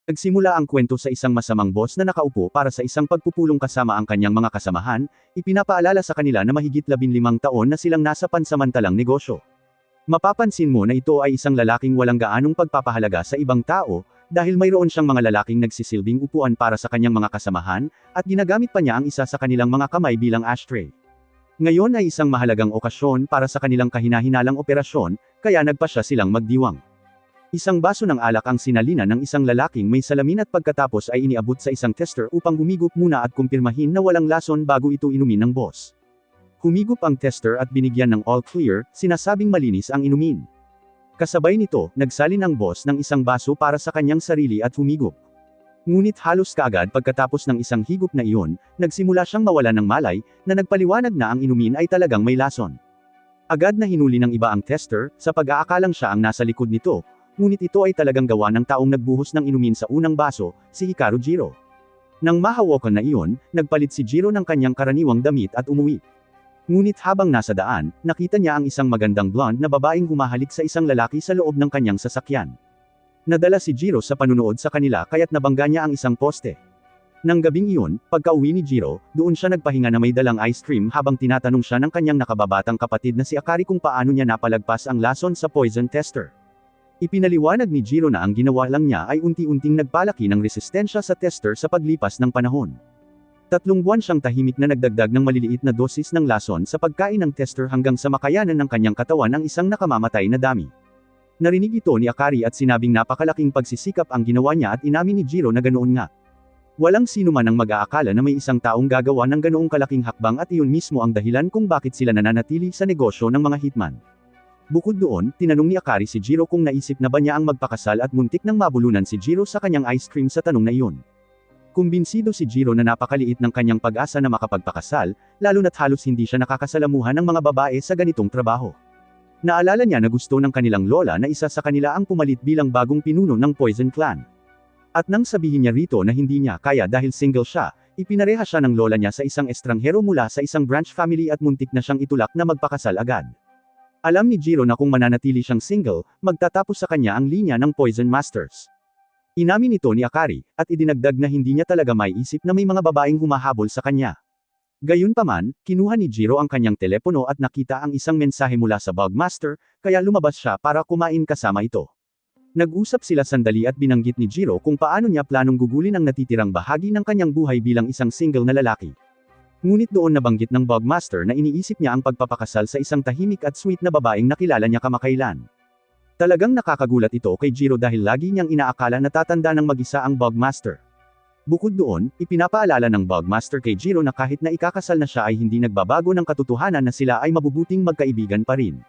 Nagsimula ang kwento sa isang masamang boss na nakaupo para sa isang pagpupulong kasama ang kanyang mga kasamahan, ipinapaalala sa kanila na mahigit 15 taon na silang nasa pansamantalang negosyo. Mapapansin mo na ito ay isang lalaking walang gaanong pagpapahalaga sa ibang tao, dahil mayroon siyang mga lalaking nagsisilbing upuan para sa kanyang mga kasamahan, at ginagamit pa niya ang isa sa kanilang mga kamay bilang ashtray. Ngayon ay isang mahalagang okasyon para sa kanilang kahinahinalang operasyon, kaya nagpa siya silang magdiwang. Isang baso ng alak ang sinalina ng isang lalaking may salamin at pagkatapos ay iniabot sa isang tester upang humigop muna at kumpirmahin na walang lason bago ito inumin ng boss. Humigop ang tester at binigyan ng all clear, sinasabing malinis ang inumin. Kasabay nito, nagsalin ang boss ng isang baso para sa kanyang sarili at humigop. Ngunit halos kaagad pagkatapos ng isang higop na iyon, nagsimula siyang mawalan ng malay, na nagpaliwanag na ang inumin ay talagang may lason. Agad na hinuli ng iba ang tester, sa pag-aakalang siya ang nasa likod nito, ngunit ito ay talagang gawa ng taong nagbuhos ng inumin sa unang baso, si Hikaru Jiro. Nang mahawakan na iyon, nagpalit si Jiro ng kanyang karaniwang damit at umuwi. Ngunit habang nasa daan, nakita niya ang isang magandang blonde na babaeng humahalik sa isang lalaki sa loob ng kanyang sasakyan. Nadala si Jiro sa panunood sa kanila kaya't nabangga niya ang isang poste. Nang gabing iyon, pagka-uwi ni Jiro, doon siya nagpahinga na may dalang ice cream habang tinatanong siya ng kanyang nakababatang kapatid na si Akari kung paano niya napalagpas ang lason sa poison tester. Ipinaliwanag ni Jiro na ang ginawa lang niya ay unti-unting nagpalaki ng resistensya sa tester sa paglipas ng panahon. 3 buwan siyang tahimik na nagdagdag ng maliliit na dosis ng lason sa pagkain ng tester hanggang sa makayanan ng kanyang katawan ang isang nakamamatay na dami. Narinig ito ni Akari at sinabing napakalaking pagsisikap ang ginawa niya at inamin ni Jiro na ganoon nga. Walang sino man ang mag-aakala na may isang taong gagawa ng ganoong kalaking hakbang at iyon mismo ang dahilan kung bakit sila nananatili sa negosyo ng mga hitman. Bukod doon, tinanong ni Akari si Jiro kung naisip na ba niya ang magpakasal at muntik nang mabulunan si Jiro sa kanyang ice cream sa tanong na iyon. Kumbinsido si Jiro na napakaliit ng kanyang pag-asa na makapagpakasal, lalo na't halos hindi siya nakakasalamuhan ng mga babae sa ganitong trabaho. Naalala niya na gusto ng kanilang lola na isa sa kanila ang pumalit bilang bagong pinuno ng Poison Clan. At nang sabihin niya rito na hindi niya kaya dahil single siya, ipinareha siya ng lola niya sa isang estranghero mula sa isang branch family at muntik na siyang itulak na magpakasal agad. Alam ni Jiro na kung mananatili siyang single, magtatapos sa kanya ang linya ng Poison Masters. Inamin ito ni Akari, at idinagdag na hindi niya talaga maiisip na may mga babaeng humahabol sa kanya. Gayunpaman, kinuha ni Jiro ang kanyang telepono at nakita ang isang mensahe mula sa Bugmaster, kaya lumabas siya para kumain kasama ito. Nag-usap sila sandali at binanggit ni Jiro kung paano niya planong gugulin ang natitirang bahagi ng kanyang buhay bilang isang single na lalaki. Ngunit doon nabanggit ng Bugmaster na iniisip niya ang pagpapakasal sa isang tahimik at sweet na babaeng nakilala niya kamakailan. Talagang nakakagulat ito kay Jiro dahil lagi niyang inaakala na tatanda ng mag-isa ang Bugmaster. Bukod doon, ipinapaalala ng Bugmaster kay Jiro na kahit na ikakasal na siya ay hindi nagbabago ng katotohanan na sila ay mabubuting magkaibigan pa rin.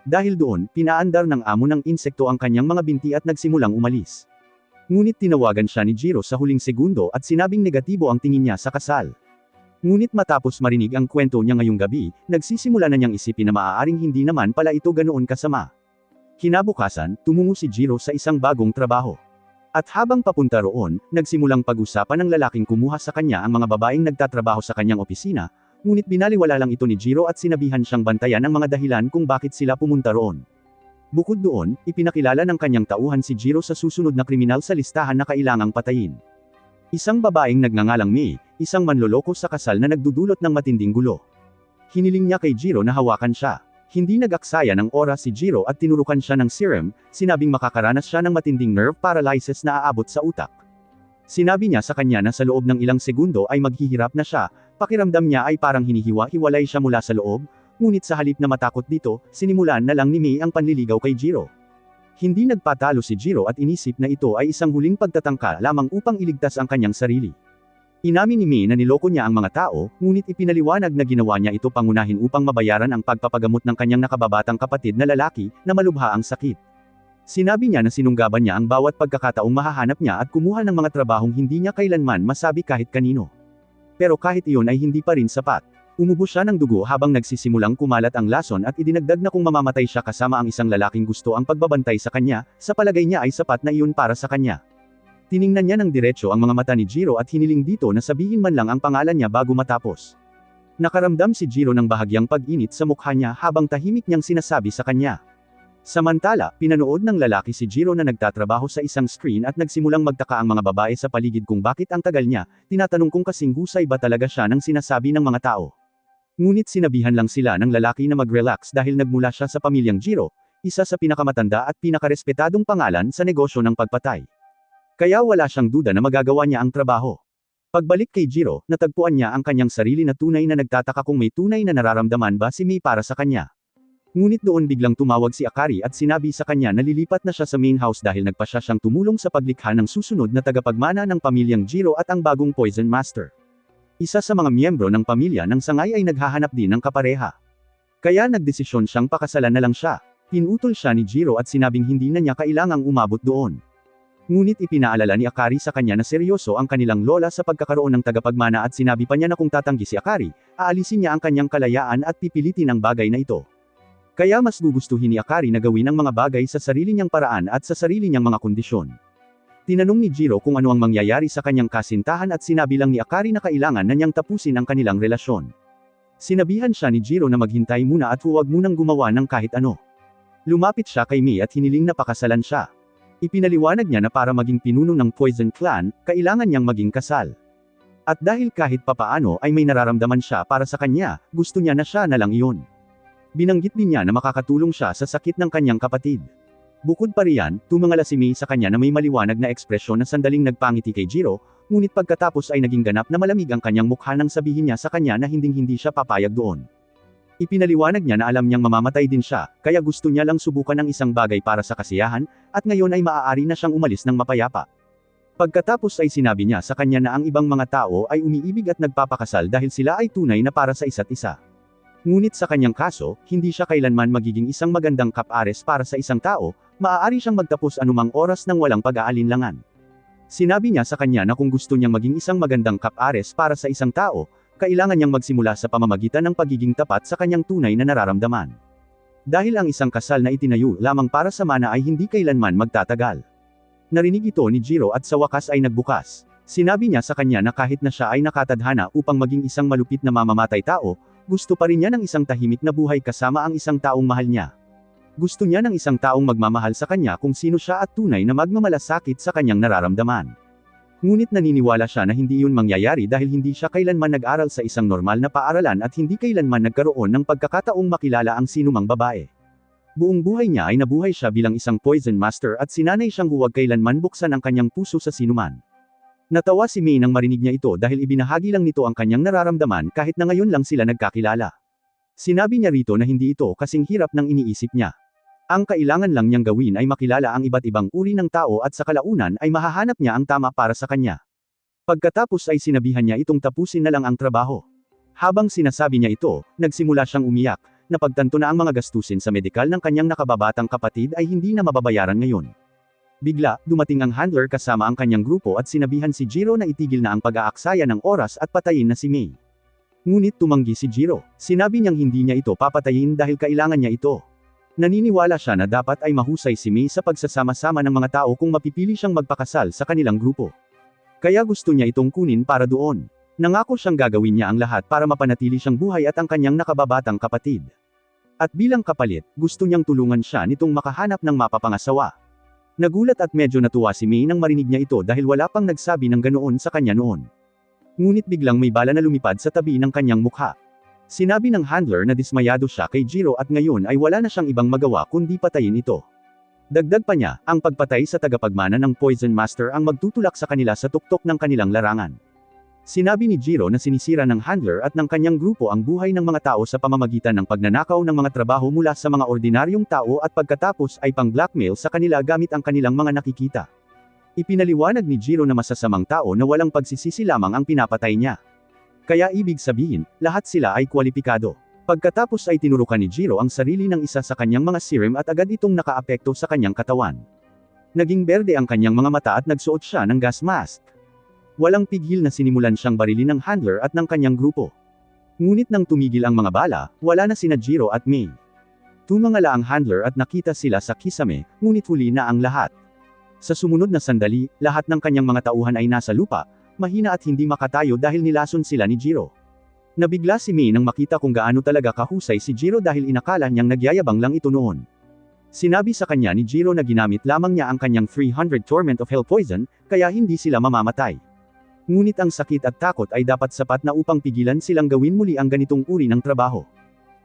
Dahil doon, pinaandar ng amo ng insekto ang kanyang mga binti at nagsimulang umalis. Ngunit tinawagan siya ni Jiro sa huling segundo at sinabing negatibo ang tingin niya sa kasal. Ngunit matapos marinig ang kwento niya ngayong gabi, nagsisimula na niyang isipin na maaaring hindi naman pala ito ganoon kasama. Kinabukasan, tumungo si Jiro sa isang bagong trabaho. At habang papunta roon, nagsimulang pag-usapan ng lalaking kumuha sa kanya ang mga babaeng nagtatrabaho sa kanyang opisina, ngunit binaliwala lang ito ni Jiro at sinabihan siyang bantayan ang mga dahilan kung bakit sila pumunta roon. Bukod doon, ipinakilala ng kanyang tauhan si Jiro sa susunod na kriminal sa listahan na kailangang patayin. Isang babaeng nagngangalang Mei, isang manloloko sa kasal na nagdudulot ng matinding gulo. Hiniling niya kay Jiro na hawakan siya. Hindi nag-aksaya ng oras si Jiro at tinurukan siya ng serum, sinabing makakaranas siya ng matinding nerve paralysis na aabot sa utak. Sinabi niya sa kanya na sa loob ng ilang segundo ay maghihirap na siya, pakiramdam niya ay parang hinihiwa-hiwalay siya mula sa loob, ngunit sa halip na matakot dito, sinimulan na lang ni Mei ang panliligaw kay Jiro. Hindi nagpatalo si Jiro at inisip na ito ay isang huling pagtatangka lamang upang iligtas ang kanyang sarili. Inamin ni Mei na niloko niya ang mga tao, ngunit ipinaliwanag na ginawa niya ito pangunahin upang mabayaran ang pagpapagamot ng kanyang nakababatang kapatid na lalaki, na malubha ang sakit. Sinabi niya na sinunggaban niya ang bawat pagkakataong mahahanap niya at kumuha ng mga trabahong hindi niya kailanman masabi kahit kanino. Pero kahit iyon ay hindi pa rin sapat. Umubos siya ng dugo habang nagsisimulang kumalat ang lason at idinagdag na kung mamamatay siya kasama ang isang lalaking gusto ang pagbabantay sa kanya, sa palagay niya ay sapat na iyon para sa kanya. Tiningnan niya ng diretso ang mga mata ni Jiro at hiniling dito na sabihin man lang ang pangalan niya bago matapos. Nakaramdam si Jiro ng bahagyang pag-init sa mukha niya habang tahimik niyang sinasabi sa kanya. Samantala, pinanood ng lalaki si Jiro na nagtatrabaho sa isang screen at nagsimulang magtaka ang mga babae sa paligid kung bakit ang tagal niya, tinatanong kung kasing husay ba talaga siya ng sinasabi ng mga tao. Ngunit sinabihan lang sila ng lalaki na mag-relax dahil nagmula siya sa pamilyang Jiro, isa sa pinakamatanda at pinakarespetadong pangalan sa negosyo ng pagpatay. Kaya wala siyang duda na magagawa niya ang trabaho. Pagbalik kay Jiro, natagpuan niya ang kanyang sarili na tunay na nagtataka kung may tunay na nararamdaman ba si Mei para sa kanya. Ngunit doon biglang tumawag si Akari at sinabi sa kanya na lilipat na siya sa main house dahil nagpasya siyang tumulong sa paglikha ng susunod na tagapagmana ng pamilyang Jiro at ang bagong Poison Master. Isa sa mga miyembro ng pamilya ng sangay ay naghahanap din ng kapareha. Kaya nagdesisyon siyang pakasalan na lang siya. Pinutol siya ni Jiro at sinabing hindi na niya kailangang umabot doon. Ngunit ipinaalala ni Akari sa kanya na seryoso ang kanilang lola sa pagkakaroon ng tagapagmana at sinabi pa niya na kung tatanggi si Akari, aalisin niya ang kanyang kalayaan at pipilitin ang bagay na ito. Kaya mas gugustuhin ni Akari na gawin ang mga bagay sa sarili niyang paraan at sa sarili niyang mga kondisyon. Tinanong ni Jiro kung ano ang mangyayari sa kanyang kasintahan at sinabi lang ni Akari na kailangan na niyang tapusin ang kanilang relasyon. Sinabihan siya ni Jiro na maghintay muna at huwag munang gumawa ng kahit ano. Lumapit siya kay Mei at hiniling na pakasalan siya. Ipinaliwanag niya na para maging pinuno ng Poison Clan, kailangan niyang maging kasal. At dahil kahit papaano ay may nararamdaman siya para sa kanya, gusto niya na siya na lang iyon. Binanggit din niya na makakatulong siya sa sakit ng kanyang kapatid. Bukod pa riyan, tumangala si Mei sa kanya na may maliwanag na ekspresyon na sandaling nagpangiti kay Jiro, ngunit pagkatapos ay naging ganap na malamig ang kanyang mukha nang sabihin niya sa kanya na hinding-hindi siya papayag doon. Ipinaliwanag niya na alam niyang mamamatay din siya, kaya gusto niya lang subukan ng isang bagay para sa kasiyahan, at ngayon ay maaari na siyang umalis ng mapayapa. Pagkatapos ay sinabi niya sa kanya na ang ibang mga tao ay umiibig at nagpapakasal dahil sila ay tunay na para sa isa't isa. Ngunit sa kanyang kaso, hindi siya kailanman magiging isang magandang kapares para sa isang tao, maaari siyang magtapos anumang oras ng walang pag-aalinlangan. Sinabi niya sa kanya na kung gusto niyang maging isang magandang kapares para sa isang tao, kailangan niyang magsimula sa pamamagitan ng pagiging tapat sa kanyang tunay na nararamdaman. Dahil ang isang kasal na itinayo lamang para sa mana ay hindi kailanman magtatagal. Narinig ito ni Jiro at sa wakas ay nagbukas. Sinabi niya sa kanya na kahit na siya ay nakatadhana upang maging isang malupit na mamamatay tao, gusto pa rin niya ng isang tahimik na buhay kasama ang isang taong mahal niya. Gusto niya ng isang taong magmamahal sa kanya kung sino siya at tunay na magmamalasakit sa kanyang nararamdaman. Ngunit naniniwala siya na hindi yun mangyayari dahil hindi siya kailanman nag-aral sa isang normal na paaralan at hindi kailanman nagkaroon ng pagkakataong makilala ang sinumang babae. Buong buhay niya ay nabuhay siya bilang isang Poison Master at sinanay siyang huwag kailanman buksan ang kanyang puso sa sinuman. Natawa si Mei nang marinig niya ito dahil ibinahagi lang nito ang kanyang nararamdaman kahit na ngayon lang sila nagkakilala. Sinabi niya rito na hindi ito kasing hirap ng iniisip niya. Ang kailangan lang niyang gawin ay makilala ang iba't ibang uri ng tao at sa kalaunan ay mahahanap niya ang tama para sa kanya. Pagkatapos ay sinabihan niya itong tapusin na lang ang trabaho. Habang sinasabi niya ito, nagsimula siyang umiyak, napagtanto na ang mga gastusin sa medikal ng kanyang nakababatang kapatid ay hindi na mababayaran ngayon. Bigla, dumating ang handler kasama ang kanyang grupo at sinabihan si Jiro na itigil na ang pag-aaksaya ng oras at patayin na si Mei. Ngunit tumanggi si Jiro. Sinabi niyang hindi niya ito papatayin dahil kailangan niya ito. Naniniwala siya na dapat ay mahusay si Mei sa pagsasama-sama ng mga tao kung mapipili siyang magpakasal sa kanilang grupo. Kaya gusto niya itong kunin para doon. Nangako siyang gagawin niya ang lahat para mapanatili siyang buhay at ang kanyang nakababatang kapatid. At bilang kapalit, gusto niyang tulungan siya nitong makahanap ng mapapangasawa. Nagulat at medyo natuwa si Mei nang marinig niya ito dahil wala pang nagsabi ng ganoon sa kanya noon. Ngunit biglang may bala na lumipad sa tabi ng kanyang mukha. Sinabi ng handler na dismayado siya kay Jiro at ngayon ay wala na siyang ibang magawa kundi patayin ito. Dagdag pa niya, ang pagpatay sa tagapagmana ng Poison Master ang magtutulak sa kanila sa tuktok ng kanilang larangan. Sinabi ni Jiro na sinisira ng handler at ng kanyang grupo ang buhay ng mga tao sa pamamagitan ng pagnanakaw ng mga trabaho mula sa mga ordinaryong tao at pagkatapos ay pang-blackmail sa kanila gamit ang kanilang mga nakikita. Ipinaliwanag ni Jiro na masasamang tao na walang pagsisisi lamang ang pinapatay niya. Kaya ibig sabihin, lahat sila ay kwalipikado. Pagkatapos ay tinurukan ni Jiro ang sarili ng isa sa kanyang mga serum at agad itong nakaapekto sa kanyang katawan. Naging berde ang kanyang mga mata at nagsuot siya ng gas mask. Walang pigil na sinimulan siyang barilin ng handler at ng kanyang grupo. Ngunit nang tumigil ang mga bala, wala na sina Jiro at Mei. Tumangala ang handler at nakita sila sa kisame, ngunit huli na ang lahat. Sa sumunod na sandali, lahat ng kanyang mga tauhan ay nasa lupa, mahina at hindi makatayo dahil nilason sila ni Jiro. Nabigla si Mei nang makita kung gaano talaga kahusay si Jiro dahil inakala niyang nagyayabang lang ito noon. Sinabi sa kanya ni Jiro na ginamit lamang niya ang kanyang 300 Torment of Hell Poison, kaya hindi sila mamamatay. Ngunit ang sakit at takot ay dapat sapat na upang pigilan silang gawin muli ang ganitong uri ng trabaho.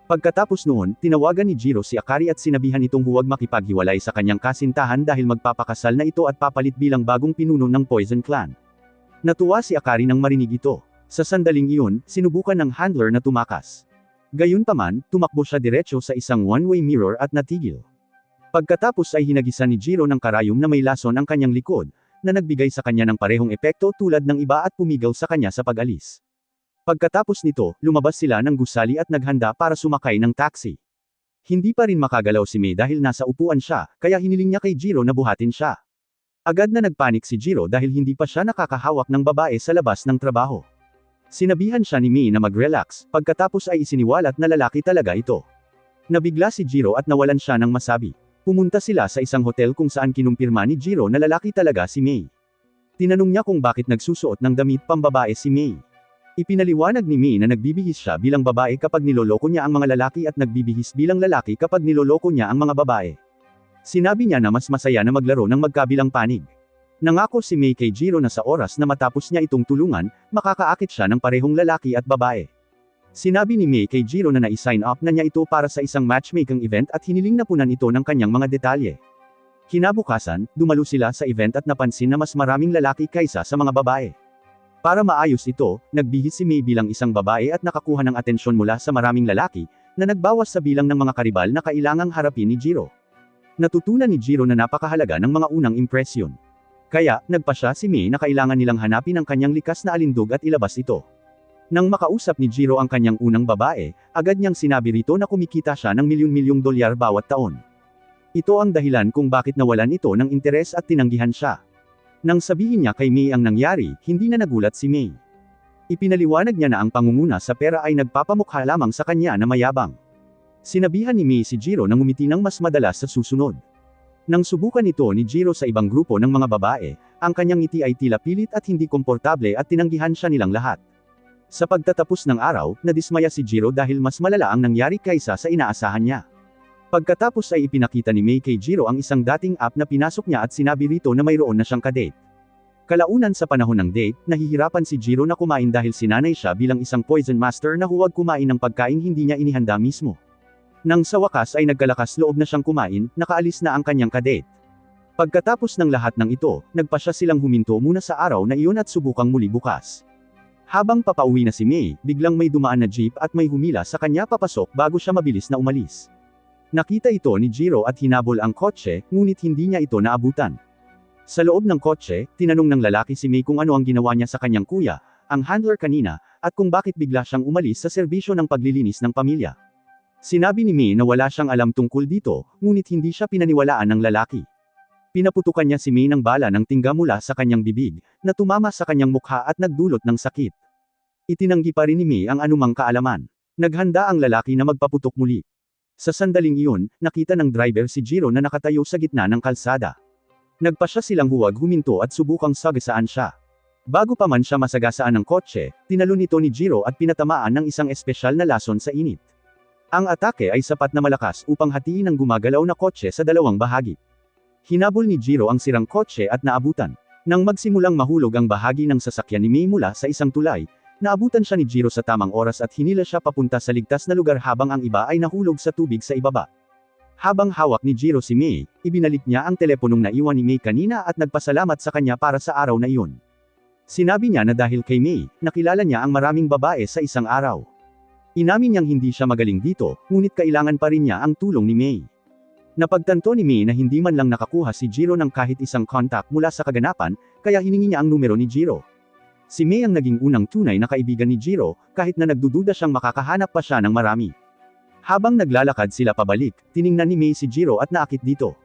Pagkatapos noon, tinawagan ni Jiro si Akari at sinabihan itong huwag makipaghiwalay sa kanyang kasintahan dahil magpapakasal na ito at papalit bilang bagong pinuno ng Poison Clan. Natuwa si Akari nang marinig ito. Sa sandaling iyon, sinubukan ng handler na tumakas. Gayunpaman, tumakbo siya diretso sa isang one-way mirror at natigil. Pagkatapos ay hinagisan ni Jiro ng karayom na may lason ang kanyang likod, na nagbigay sa kanya ng parehong epekto tulad ng iba at pumigaw sa kanya sa pag-alis. Pagkatapos nito, lumabas sila ng gusali at naghanda para sumakay ng taxi. Hindi pa rin makagalaw si Mei dahil nasa upuan siya, kaya hiniling niya kay Jiro na buhatin siya. Agad na nagpanik si Jiro dahil hindi pa siya nakakahawak ng babae sa labas ng trabaho. Sinabihan siya ni Mei na mag-relax, pagkatapos ay isiniwalat na lalaki talaga ito. Nabigla si Jiro at nawalan siya ng masabi. Pumunta sila sa isang hotel kung saan kinumpirma ni Jiro na lalaki talaga si Mei. Tinanong niya kung bakit nagsusuot ng damit pambabae si Mei. Ipinaliwanag ni Mei na nagbibihis siya bilang babae kapag niloloko niya ang mga lalaki at nagbibihis bilang lalaki kapag niloloko niya ang mga babae. Sinabi niya na mas masaya na maglaro ng magkabilang panig. Nangako si Mei kay Jiro na sa oras na matapos niya itong tulungan, makakaakit siya ng parehong lalaki at babae. Sinabi ni Mei kay Jiro na nai-sign up na niya ito para sa isang matchmaking event at hiniling na punan ito ng kanyang mga detalye. Kinabukasan, dumalo sila sa event at napansin na mas maraming lalaki kaysa sa mga babae. Para maayos ito, nagbihis si Mei bilang isang babae at nakakuha ng atensyon mula sa maraming lalaki, na nagbawas sa bilang ng mga karibal na kailangang harapin ni Jiro. Natutunan ni Jiro na napakahalaga ng mga unang impresyon. Kaya, nagpasya si Mei na kailangan nilang hanapin ang kanyang likas na alindog at ilabas ito. Nang makausap ni Jiro ang kanyang unang babae, agad niyang sinabi rito na kumikita siya ng milyon-milyong dolyar bawat taon. Ito ang dahilan kung bakit nawalan ito ng interes at tinanggihan siya. Nang sabihin niya kay Mei ang nangyari, hindi na nagulat si Mei. Ipinaliwanag niya na ang pangunguna sa pera ay nagpapamukha lamang sa kanya na mayabang. Sinabihan ni Mei si Jiro na ngumiti ng mas madalas sa susunod. Nang subukan ito ni Jiro sa ibang grupo ng mga babae, ang kanyang ngiti ay tila pilit at hindi komportable at tinanggihan siya nilang lahat. Sa pagtatapos ng araw, nadismaya si Jiro dahil mas malala ang nangyari kaysa sa inaasahan niya. Pagkatapos ay ipinakita ni Mei kay Jiro ang isang dating app na pinasok niya at sinabi rito na mayroon na siyang kadate. Kalaunan sa panahon ng date, nahihirapan si Jiro na kumain dahil sinanay siya bilang isang poison master na huwag kumain ng pagkaing hindi niya inihanda mismo. Nang sa wakas ay nagkalakas loob na siyang kumain, nakaalis na ang kanyang kadate. Pagkatapos ng lahat ng ito, nagpasya silang huminto muna sa araw na iyon at subukang muli bukas. Habang papauwi na si Mei, biglang may dumaan na jeep at may humila sa kanya papasok bago siya mabilis na umalis. Nakita ito ni Jiro at hinabol ang kotse, ngunit hindi niya ito naabutan. Sa loob ng kotse, tinanong ng lalaki si Mei kung ano ang ginawa niya sa kanyang kuya, ang handler kanina, at kung bakit bigla siyang umalis sa serbisyo ng paglilinis ng pamilya. Sinabi ni Mei na wala siyang alam tungkol dito, ngunit hindi siya pinaniwalaan ng lalaki. Pinaputukan niya si Mei ng bala ng tingga mula sa kanyang bibig, na tumama sa kanyang mukha at nagdulot ng sakit. Itinanggi pa rin ni Mei ang anumang kaalaman. Naghanda ang lalaki na magpaputok muli. Sa sandaling iyon, nakita ng driver si Jiro na nakatayo sa gitna ng kalsada. Nagpasya silang huwag huminto at subukang sagasaan siya. Bago pa man siya masagasaan ng kotse, tinalo nito ni Jiro at pinatamaan ng isang espesyal na lason sa init. Ang atake ay sapat na malakas upang hatiin ang gumagalaw na kotse sa dalawang bahagi. Hinabol ni Jiro ang sirang kotse at naabutan. Nang magsimulang mahulog ang bahagi ng sasakyan ni Mei mula sa isang tulay, naabutan siya ni Jiro sa tamang oras at hinila siya papunta sa ligtas na lugar habang ang iba ay nahulog sa tubig sa ibaba. Habang hawak ni Jiro si Mei, ibinalik niya ang teleponong naiwan ni Mei kanina at nagpasalamat sa kanya para sa araw na iyon. Sinabi niya na dahil kay Mei, nakilala niya ang maraming babae sa isang araw. Inamin niyang hindi siya magaling dito, ngunit kailangan pa rin niya ang tulong ni Mei. Napagtanto ni Mei na hindi man lang nakakuha si Jiro ng kahit isang contact mula sa kaganapan, kaya hiningi niya ang numero ni Jiro. Si Mei ang naging unang tunay na kaibigan ni Jiro, kahit na nagdududa siyang makakahanap pa siya ng marami. Habang naglalakad sila pabalik, tiningnan ni Mei si Jiro at naakit dito.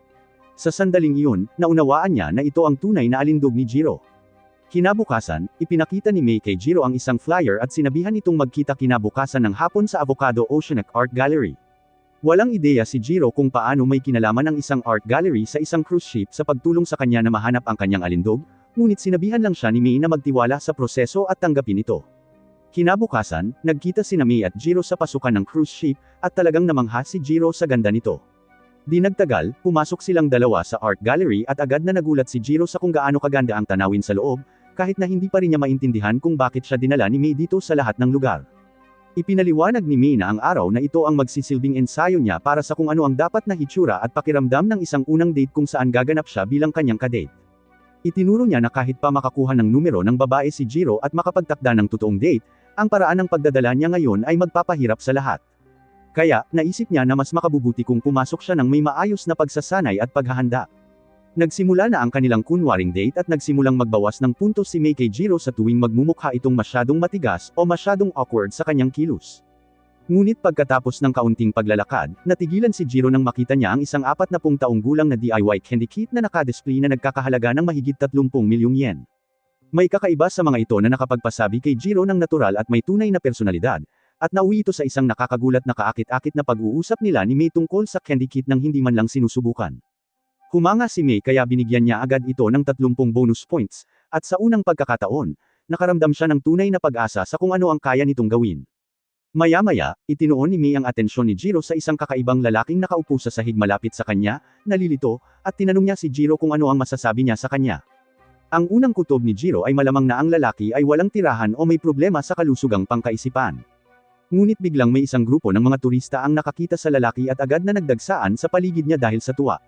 Sa sandaling iyon, naunawaan niya na ito ang tunay na alindog ni Jiro. Kinabukasan, ipinakita ni Mei kay Jiro ang isang flyer at sinabihan itong magkita kinabukasan ng hapon sa Avocado Oceanic Art Gallery. Walang ideya si Jiro kung paano may kinalaman ang isang art gallery sa isang cruise ship sa pagtulong sa kanya na mahanap ang kanyang alindog, ngunit sinabihan lang siya ni Mei na magtiwala sa proseso at tanggapin ito. Kinabukasan, nagkita sina Mei at Jiro sa pasukan ng cruise ship, at talagang namangha si Jiro sa ganda nito. Di nagtagal, pumasok silang dalawa sa art gallery at agad na nagulat si Jiro sa kung gaano kaganda ang tanawin sa loob, kahit na hindi pa rin niya maintindihan kung bakit siya dinala ni Mei dito sa lahat ng lugar. Ipinaliwanag ni Mei na ang araw na ito ang magsisilbing ensayo niya para sa kung ano ang dapat na hitsura at pakiramdam ng isang unang date kung saan gaganap siya bilang kanyang kadate. Itinuro niya na kahit pa makakuha ng numero ng babae si Jiro at makapagtakda ng totoong date, ang paraan ng pagdadala niya ngayon ay magpapahirap sa lahat. Kaya, naisip niya na mas makabubuti kung pumasok siya ng may maayos na pagsasanay at paghahanda. Nagsimula na ang kanilang kunwaring date at nagsimulang magbawas ng puntos si Mei kay Jiro sa tuwing magmumukha itong masyadong matigas o masyadong awkward sa kanyang kilos. Ngunit pagkatapos ng kaunting paglalakad, natigilan si Jiro nang makita niya ang isang 40 taong gulang na DIY candy kit na nakadisplay na nagkakahalaga ng mahigit 30 milyong yen. May kakaiba sa mga ito na nakapagpasabi kay Jiro ng natural at may tunay na personalidad, at nauwi ito sa isang nakakagulat na kaakit-akit na pag-uusap nila ni Mei tungkol sa candy kit nang hindi man lang sinusubukan. Humanga si Mei kaya binigyan niya agad ito ng 30 bonus points, at sa unang pagkakataon, nakaramdam siya ng tunay na pag-asa sa kung ano ang kaya nitong gawin. Maya-maya, itinuon ni Mei ang atensyon ni Jiro sa isang kakaibang lalaking nakaupo sa sahig malapit sa kanya, nalilito, at tinanong niya si Jiro kung ano ang masasabi niya sa kanya. Ang unang kutob ni Jiro ay malamang na ang lalaki ay walang tirahan o may problema sa kalusugang pangkaisipan. Ngunit biglang may isang grupo ng mga turista ang nakakita sa lalaki at agad na nagdagsaan sa paligid niya dahil sa tuwa.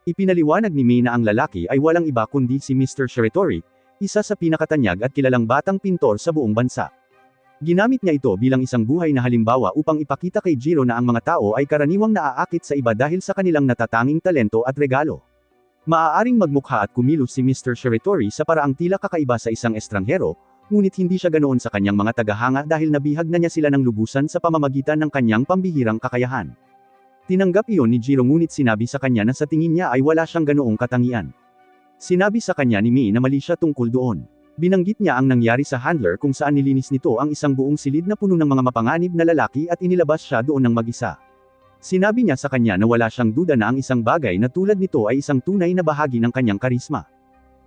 Ipinaliwanag ni Mei na ang lalaki ay walang iba kundi si Mr. Shiratori, isa sa pinakatanyag at kilalang batang pintor sa buong bansa. Ginamit niya ito bilang isang buhay na halimbawa upang ipakita kay Jiro na ang mga tao ay karaniwang naaakit sa iba dahil sa kanilang natatanging talento at regalo. Maaaring magmukha at kumilos si Mr. Shiratori sa paraang tila kakaiba sa isang estranghero, ngunit hindi siya ganoon sa kanyang mga tagahanga dahil nabihag na niya sila ng lubusan sa pamamagitan ng kanyang pambihirang kakayahan. Tinanggap iyon ni Jiro ngunit sinabi sa kanya na sa tingin niya ay wala siyang ganoong katangian. Sinabi sa kanya ni Mei na mali siya tungkol doon. Binanggit niya ang nangyari sa handler kung saan nilinis nito ang isang buong silid na puno ng mga mapanganib na lalaki at inilabas siya doon ng mag-isa. Sinabi niya sa kanya na wala siyang duda na ang isang bagay na tulad nito ay isang tunay na bahagi ng kanyang karisma.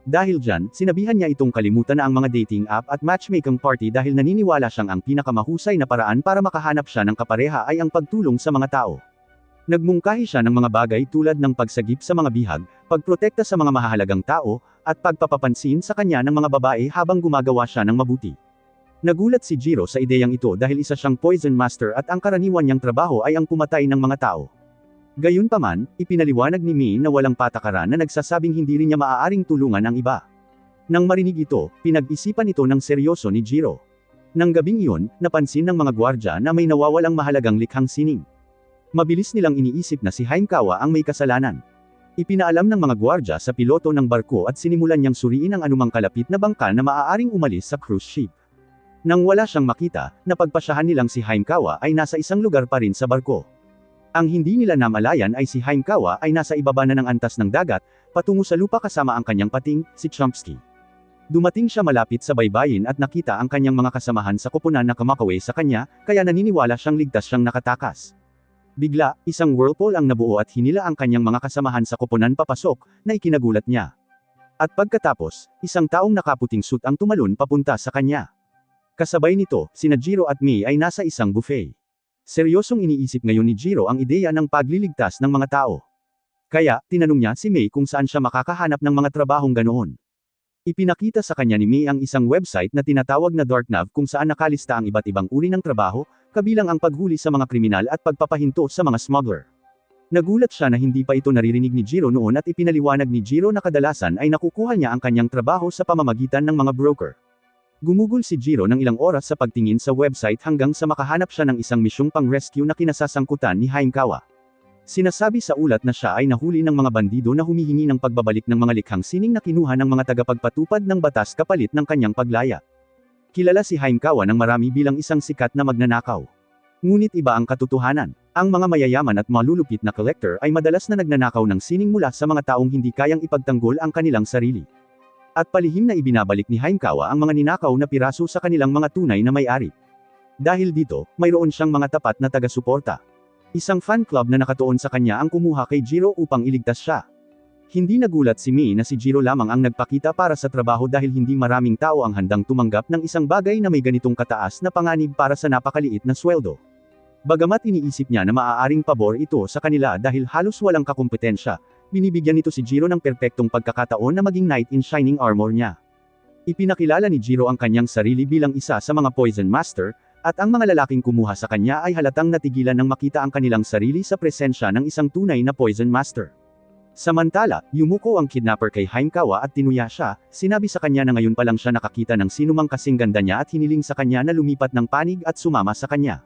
Dahil dyan, sinabihan niya itong kalimutan na ang mga dating app at matchmaking party dahil naniniwala siyang ang pinakamahusay na paraan para makahanap siya ng kapareha ay ang pagtulong sa mga tao. Nagmungkahi siya ng mga bagay tulad ng pagsagip sa mga bihag, pagprotekta sa mga mahahalagang tao, at pagpapapansin sa kanya ng mga babae habang gumagawa siya ng mabuti. Nagulat si Jiro sa ideyang ito dahil isa siyang poison master at ang karaniwan niyang trabaho ay ang pumatay ng mga tao. Gayunpaman, ipinaliwanag ni Mei na walang patakaran na nagsasabing hindi rin niya maaaring tulungan ang iba. Nang marinig ito, pinag-isipan ito ng seryoso ni Jiro. Nang gabing iyon, napansin ng mga gwardya na may nawawalang mahalagang likhang sining. Mabilis nilang iniisip na si Haimkawa ang may kasalanan. Ipinaalam ng mga gwardya sa piloto ng barko at sinimulan niyang suriin ang anumang kalapit na bangka na maaaring umalis sa cruise ship. Nang wala siyang makita, napagpasyahan nilang si Haimkawa ay nasa isang lugar pa rin sa barko. Ang hindi nila namalayan ay si Haimkawa ay nasa ibaba na ng antas ng dagat, patungo sa lupa kasama ang kanyang pating, si Chomsky. Dumating siya malapit sa baybayin at nakita ang kanyang mga kasamahan sa koponan na kumakaway sa kanya, kaya naniniwala siyang ligtas siyang nakatakas. Bigla, isang whirlpool ang nabuo at hinila ang kanyang mga kasamahan sa koponan papasok, na ikinagulat niya. At pagkatapos, isang taong nakaputing suit ang tumalon papunta sa kanya. Kasabay nito, sina Jiro at Mei ay nasa isang buffet. Seryosong iniisip ngayon ni Jiro ang ideya ng pagliligtas ng mga tao. Kaya, tinanong niya si Mei kung saan siya makakahanap ng mga trabahong ganoon. Ipinakita sa kanya ni Mei ang isang website na tinatawag na Darknav kung saan nakalista ang iba't ibang uri ng trabaho, kabilang ang paghuli sa mga kriminal at pagpapahinto sa mga smuggler. Nagulat siya na hindi pa ito naririnig ni Jiro noon at ipinaliwanag ni Jiro na kadalasan ay nakukuha niya ang kanyang trabaho sa pamamagitan ng mga broker. Gumugol si Jiro ng ilang oras sa pagtingin sa website hanggang sa makahanap siya ng isang misyong pang-rescue na kinasasangkutan ni Haimkawa. Sinasabi sa ulat na siya ay nahuli ng mga bandido na humihingi ng pagbabalik ng mga likhang sining na kinuha ng mga tagapagpatupad ng batas kapalit ng kanyang paglaya. Kilala si Haimkawa ng marami bilang isang sikat na magnanakaw. Ngunit iba ang katotohanan. Ang mga mayayaman at malulupit na collector ay madalas na nagnanakaw ng sining mula sa mga taong hindi kayang ipagtanggol ang kanilang sarili. At palihim na ibinabalik ni Haimkawa ang mga ninakaw na piraso sa kanilang mga tunay na may-ari. Dahil dito, mayroon siyang mga tapat na taga-suporta. Isang fan club na nakatuon sa kanya ang kumuha kay Jiro upang iligtas siya. Hindi nagulat si Mei na si Jiro lamang ang nagpakita para sa trabaho dahil hindi maraming tao ang handang tumanggap ng isang bagay na may ganitong kataas na panganib para sa napakaliit na sweldo. Bagamat iniisip niya na maaaring pabor ito sa kanila dahil halos walang kakumpetensya, binibigyan nito si Jiro ng perpektong pagkakataon na maging knight in shining armor niya. Ipinakilala ni Jiro ang kanyang sarili bilang isa sa mga Poison Master, at ang mga lalaking kumuha sa kanya ay halatang natigilan nang makita ang kanilang sarili sa presensya ng isang tunay na Poison Master. Samantala, yumuko ang kidnapper kay Haimkawa at tinuya siya, sinabi sa kanya na ngayon pa lang siya nakakita ng sinumang kasing ganda niya at hiniling sa kanya na lumipat ng panig at sumama sa kanya.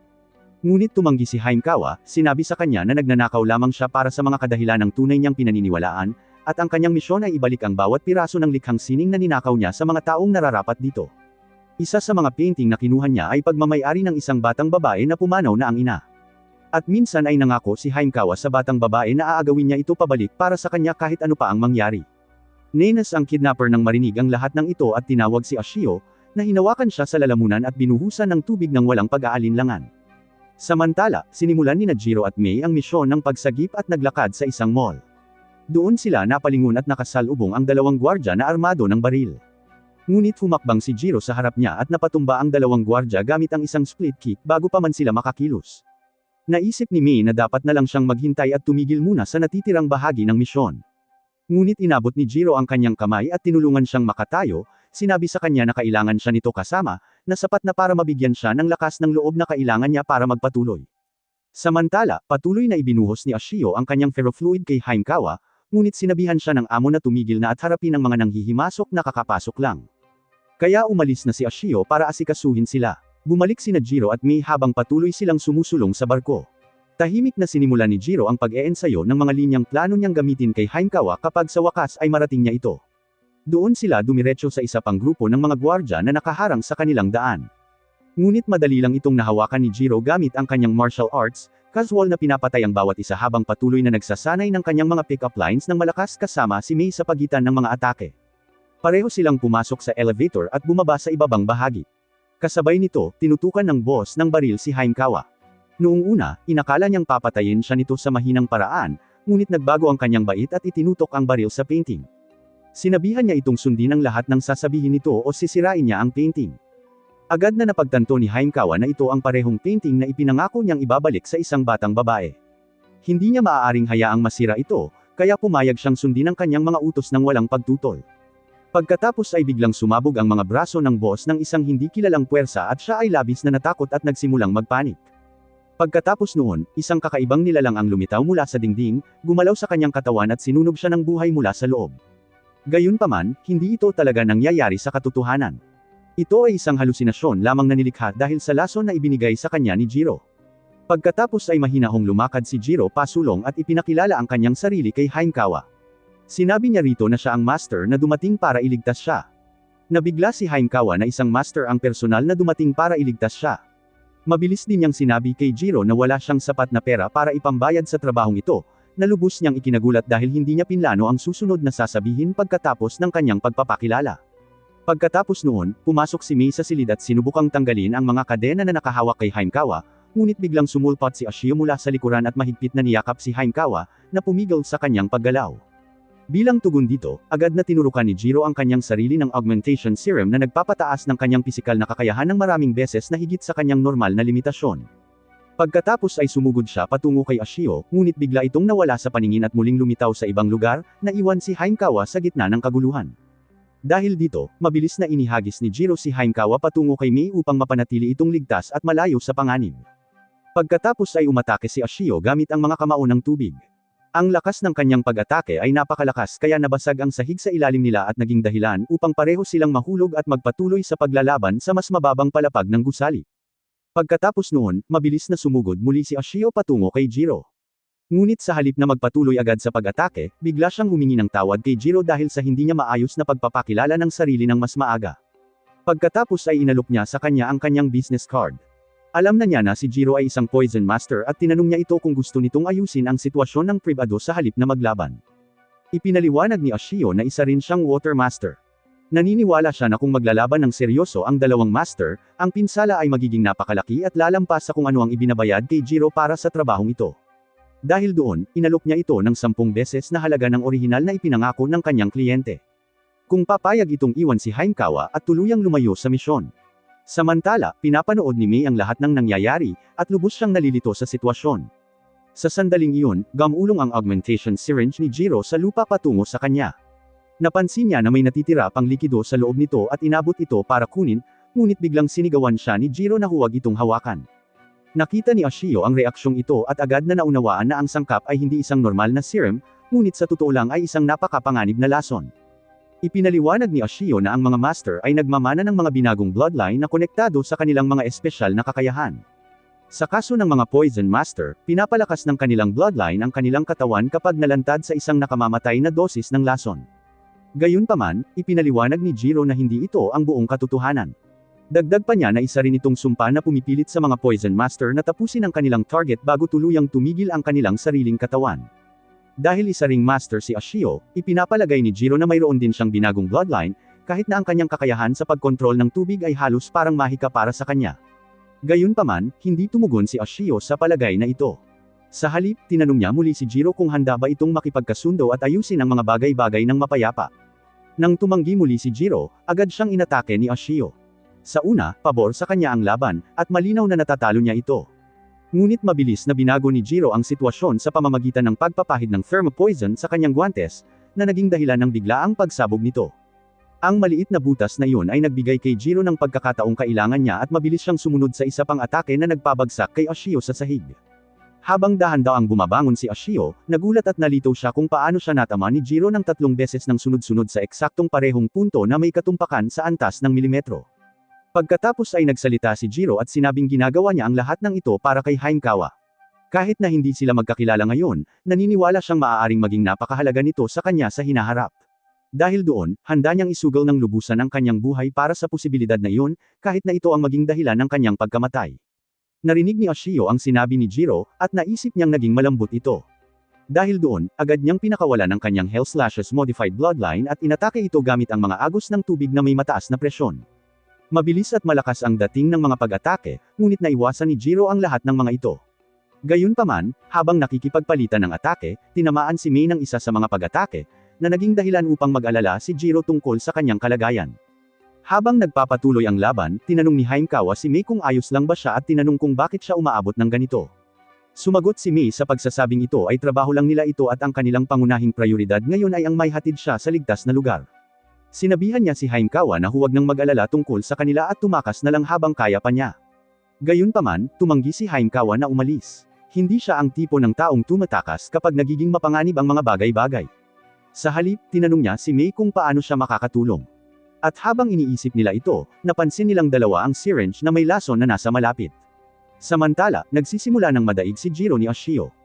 Ngunit tumanggi si Haimkawa, sinabi sa kanya na nagnanakaw lamang siya para sa mga kadahilan ng tunay niyang pinaniniwalaan, at ang kanyang misyon ay ibalik ang bawat piraso ng likhang sining na ninakaw niya sa mga taong nararapat dito. Isa sa mga painting na kinuha niya ay pagmamay-ari ng isang batang babae na pumanaw na ang ina. At minsan ay nangako si Haimkawa sa batang babae na aagawin niya ito pabalik para sa kanya kahit ano pa ang mangyari. Nenas ang kidnapper nang marinig ang lahat ng ito at tinawag si Ashio, na hinawakan siya sa lalamunan at binuhusan ng tubig ng walang pag-aalinlangan. Samantala, sinimulan ni Jiro at Mei ang misyon ng pagsagip at naglakad sa isang mall. Doon sila napalingon at nakasalubong ang dalawang gwardya na armado ng baril. Ngunit humakbang si Jiro sa harap niya at napatumba ang dalawang gwardya gamit ang isang split kick bago pa man sila makakilos. Naisip ni Mei na dapat na lang siyang maghintay at tumigil muna sa natitirang bahagi ng misyon. Ngunit inabot ni Jiro ang kanyang kamay at tinulungan siyang makatayo, sinabi sa kanya na kailangan siya nito kasama, na sapat na para mabigyan siya ng lakas ng loob na kailangan niya para magpatuloy. Samantala, patuloy na ibinuhos ni Ashio ang kanyang ferrofluid kay Haimkawa, ngunit sinabihan siya ng amo na tumigil na at harapin ang mga nanghihimasok na kakapasok lang. Kaya umalis na si Ashio para asikasuhin sila. Bumalik sina Jiro at Mei habang patuloy silang sumusulong sa barko. Tahimik na sinimulan ni Jiro ang pag-eensayo ng mga linyang plano niyang gamitin kay Haimkawa kapag sa wakas ay marating niya ito. Doon sila dumiretso sa isa pang grupo ng mga gwardya na nakaharang sa kanilang daan. Ngunit madali lang itong nahawakan ni Jiro gamit ang kanyang martial arts, casual na pinapatay ang bawat isa habang patuloy na nagsasanay ng kanyang mga pick-up lines ng malakas kasama si Mei sa pagitan ng mga atake. Pareho silang pumasok sa elevator at bumaba sa ibabang bahagi. Kasabay nito, tinutukan ng boss ng baril si Haimkawa. Noong una, inakala niyang papatayin siya nito sa mahinang paraan, ngunit nagbago ang kanyang bait at itinutok ang baril sa painting. Sinabihan niya itong sundin ang lahat ng sasabihin nito o sisirain niya ang painting. Agad na napagtanto ni Haimkawa na ito ang parehong painting na ipinangako niyang ibabalik sa isang batang babae. Hindi niya maaaring hayaang masira ito, kaya pumayag siyang sundin ang kanyang mga utos ng walang pagtutol. Pagkatapos ay biglang sumabog ang mga braso ng boss ng isang hindi kilalang puwersa at siya ay labis na natakot at nagsimulang magpanik. Pagkatapos noon, isang kakaibang nilalang ang lumitaw mula sa dingding, gumalaw sa kanyang katawan at sinunog siya ng buhay mula sa loob. Gayunpaman, hindi ito talaga nangyayari sa katotohanan. Ito ay isang halusinasyon lamang na nilikha dahil sa lason na ibinigay sa kanya ni Jiro. Pagkatapos ay mahinahong lumakad si Jiro pasulong at ipinakilala ang kanyang sarili kay Haimkawa. Sinabi niya rito na siya ang master na dumating para iligtas siya. Nabigla si Haimkawa na isang master ang personal na dumating para iligtas siya. Mabilis din niyang sinabi kay Jiro na wala siyang sapat na pera para ipambayad sa trabahong ito, na lubos niyang ikinagulat dahil hindi niya pinlano ang susunod na sasabihin pagkatapos ng kanyang pagpapakilala. Pagkatapos noon, pumasok si Mei sa silid at sinubukang tanggalin ang mga kadena na nakahawak kay Haimkawa, ngunit biglang sumulpot si Ashio mula sa likuran at mahigpit na niyakap si Haimkawa, na pumigil sa kanyang paggalaw. Bilang tugon dito, agad na tinurukan ni Jiro ang kanyang sarili ng augmentation serum na nagpapataas ng kanyang pisikal na kakayahan ng maraming beses na higit sa kanyang normal na limitasyon. Pagkatapos ay sumugod siya patungo kay Ashio, ngunit bigla itong nawala sa paningin at muling lumitaw sa ibang lugar, na iwan si Haimkawa sa gitna ng kaguluhan. Dahil dito, mabilis na inihagis ni Jiro si Haimkawa patungo kay Mei upang mapanatili itong ligtas at malayo sa panganib. Pagkatapos ay umatake si Ashio gamit ang mga kamao ng tubig. Ang lakas ng kanyang pag-atake ay napakalakas kaya nabasag ang sahig sa ilalim nila at naging dahilan upang pareho silang mahulog at magpatuloy sa paglalaban sa mas mababang palapag ng gusali. Pagkatapos noon, mabilis na sumugod muli si Ashio patungo kay Jiro. Ngunit sa halip na magpatuloy agad sa pag-atake, bigla siyang humingi ng tawad kay Jiro dahil sa hindi niya maayos na pagpapakilala ng sarili ng mas maaga. Pagkatapos ay inalok niya sa kanya ang kanyang business card. Alam na niya na si Jiro ay isang poison master at tinanong niya ito kung gusto nitong ayusin ang sitwasyon ng pribado sa halip na maglaban. Ipinaliwanag ni Ashio na isa rin siyang water master. Naniniwala siya na kung maglalaban ng seryoso ang dalawang master, ang pinsala ay magiging napakalaki at lalampas sa kung ano ang ibinabayad kay Jiro para sa trabahong ito. Dahil doon, inalok niya ito ng 10 beses na halaga ng orihinal na ipinangako ng kanyang kliyente. Kung papayag itong iwan si Haimkawa at tuluyang lumayo sa misyon. Samantala, pinapanood ni Mei ang lahat ng nangyayari, at lubos siyang nalilito sa sitwasyon. Sa sandaling iyon, gamulong ang augmentation syringe ni Jiro sa lupa patungo sa kanya. Napansin niya na may natitira pang likido sa loob nito at inabot ito para kunin, ngunit biglang sinigawan siya ni Jiro na huwag itong hawakan. Nakita ni Ashio ang reaksyong ito at agad na naunawaan na ang sangkap ay hindi isang normal na serum, ngunit sa totoo lang ay isang napakapanganib na lason. Ipinaliwanag ni Ashio na ang mga master ay nagmamana ng mga binagong bloodline na konektado sa kanilang mga espesyal na kakayahan. Sa kaso ng mga Poison Master, pinapalakas ng kanilang bloodline ang kanilang katawan kapag nalantad sa isang nakamamatay na dosis ng lason. Gayunpaman, ipinaliwanag ni Jiro na hindi ito ang buong katotohanan. Dagdag pa niya na isa rin itong sumpa na pumipilit sa mga Poison Master na tapusin ang kanilang target bago tuluyang tumigil ang kanilang sariling katawan. Dahil isa ring master si Ashio, ipinapalagay ni Jiro na mayroon din siyang binagong bloodline, kahit na ang kanyang kakayahan sa pagkontrol ng tubig ay halos parang mahika para sa kanya. Gayunpaman, hindi tumugon si Ashio sa palagay na ito. Sa halip, tinanong niya muli si Jiro kung handa ba itong makipagkasundo at ayusin ang mga bagay-bagay ng mapayapa. Nang tumanggi muli si Jiro, agad siyang inatake ni Ashio. Sa una, pabor sa kanya ang laban, at malinaw na natatalo niya ito. Ngunit mabilis na binago ni Jiro ang sitwasyon sa pamamagitan ng pagpapahid ng thermopoison sa kanyang guwantes, na naging dahilan ng biglaang pagsabog nito. Ang maliit na butas na iyon ay nagbigay kay Jiro ng pagkakataong kailangan niya at mabilis siyang sumunod sa isa pang atake na nagpabagsak kay Ashio sa sahig. Habang dahan-dahang bumabangon si Ashio, nagulat at nalito siya kung paano siya natama ni Jiro ng 3 beses ng sunod-sunod sa eksaktong parehong punto na may katumpakan sa antas ng milimetro. Pagkatapos ay nagsalita si Jiro at sinabing ginagawa niya ang lahat ng ito para kay Haimkawa. Kahit na hindi sila magkakilala ngayon, naniniwala siyang maaaring maging napakahalaga nito sa kanya sa hinaharap. Dahil doon, handa niyang isugal ng lubusan ang kanyang buhay para sa posibilidad na iyon, kahit na ito ang maging dahilan ng kanyang pagkamatay. Narinig ni Ashio ang sinabi ni Jiro, at naisip niyang naging malambot ito. Dahil doon, agad niyang pinakawalan ang kanyang Hell/Slashes Modified Bloodline at inatake ito gamit ang mga agos ng tubig na may mataas na presyon. Mabilis at malakas ang dating ng mga pag-atake, ngunit naiwasan ni Jiro ang lahat ng mga ito. Gayunpaman, habang nakikipagpalitan ng atake, tinamaan si Mei ng isa sa mga pag-atake, na naging dahilan upang mag-alala si Jiro tungkol sa kanyang kalagayan. Habang nagpapatuloy ang laban, tinanong ni Haimkawa si Mei kung ayos lang ba siya at tinanong kung bakit siya umaabot ng ganito. Sumagot si Mei sa pagsasabing ito ay trabaho lang nila ito at ang kanilang pangunahing prioridad ngayon ay ang maihatid siya sa ligtas na lugar. Sinabihan niya si Haimkawa na huwag nang mag-alala tungkol sa kanila at tumakas na lang habang kaya pa niya. Gayunpaman, tumanggi si Haimkawa na umalis. Hindi siya ang tipo ng taong tumatakas kapag nagiging mapanganib ang mga bagay-bagay. Sa halip, tinanong niya si Mei kung paano siya makakatulong. At habang iniisip nila ito, napansin nilang dalawa ang syringe na may lason na nasa malapit. Samantala, nagsisimula ng madaig si Jiro ni Ashio.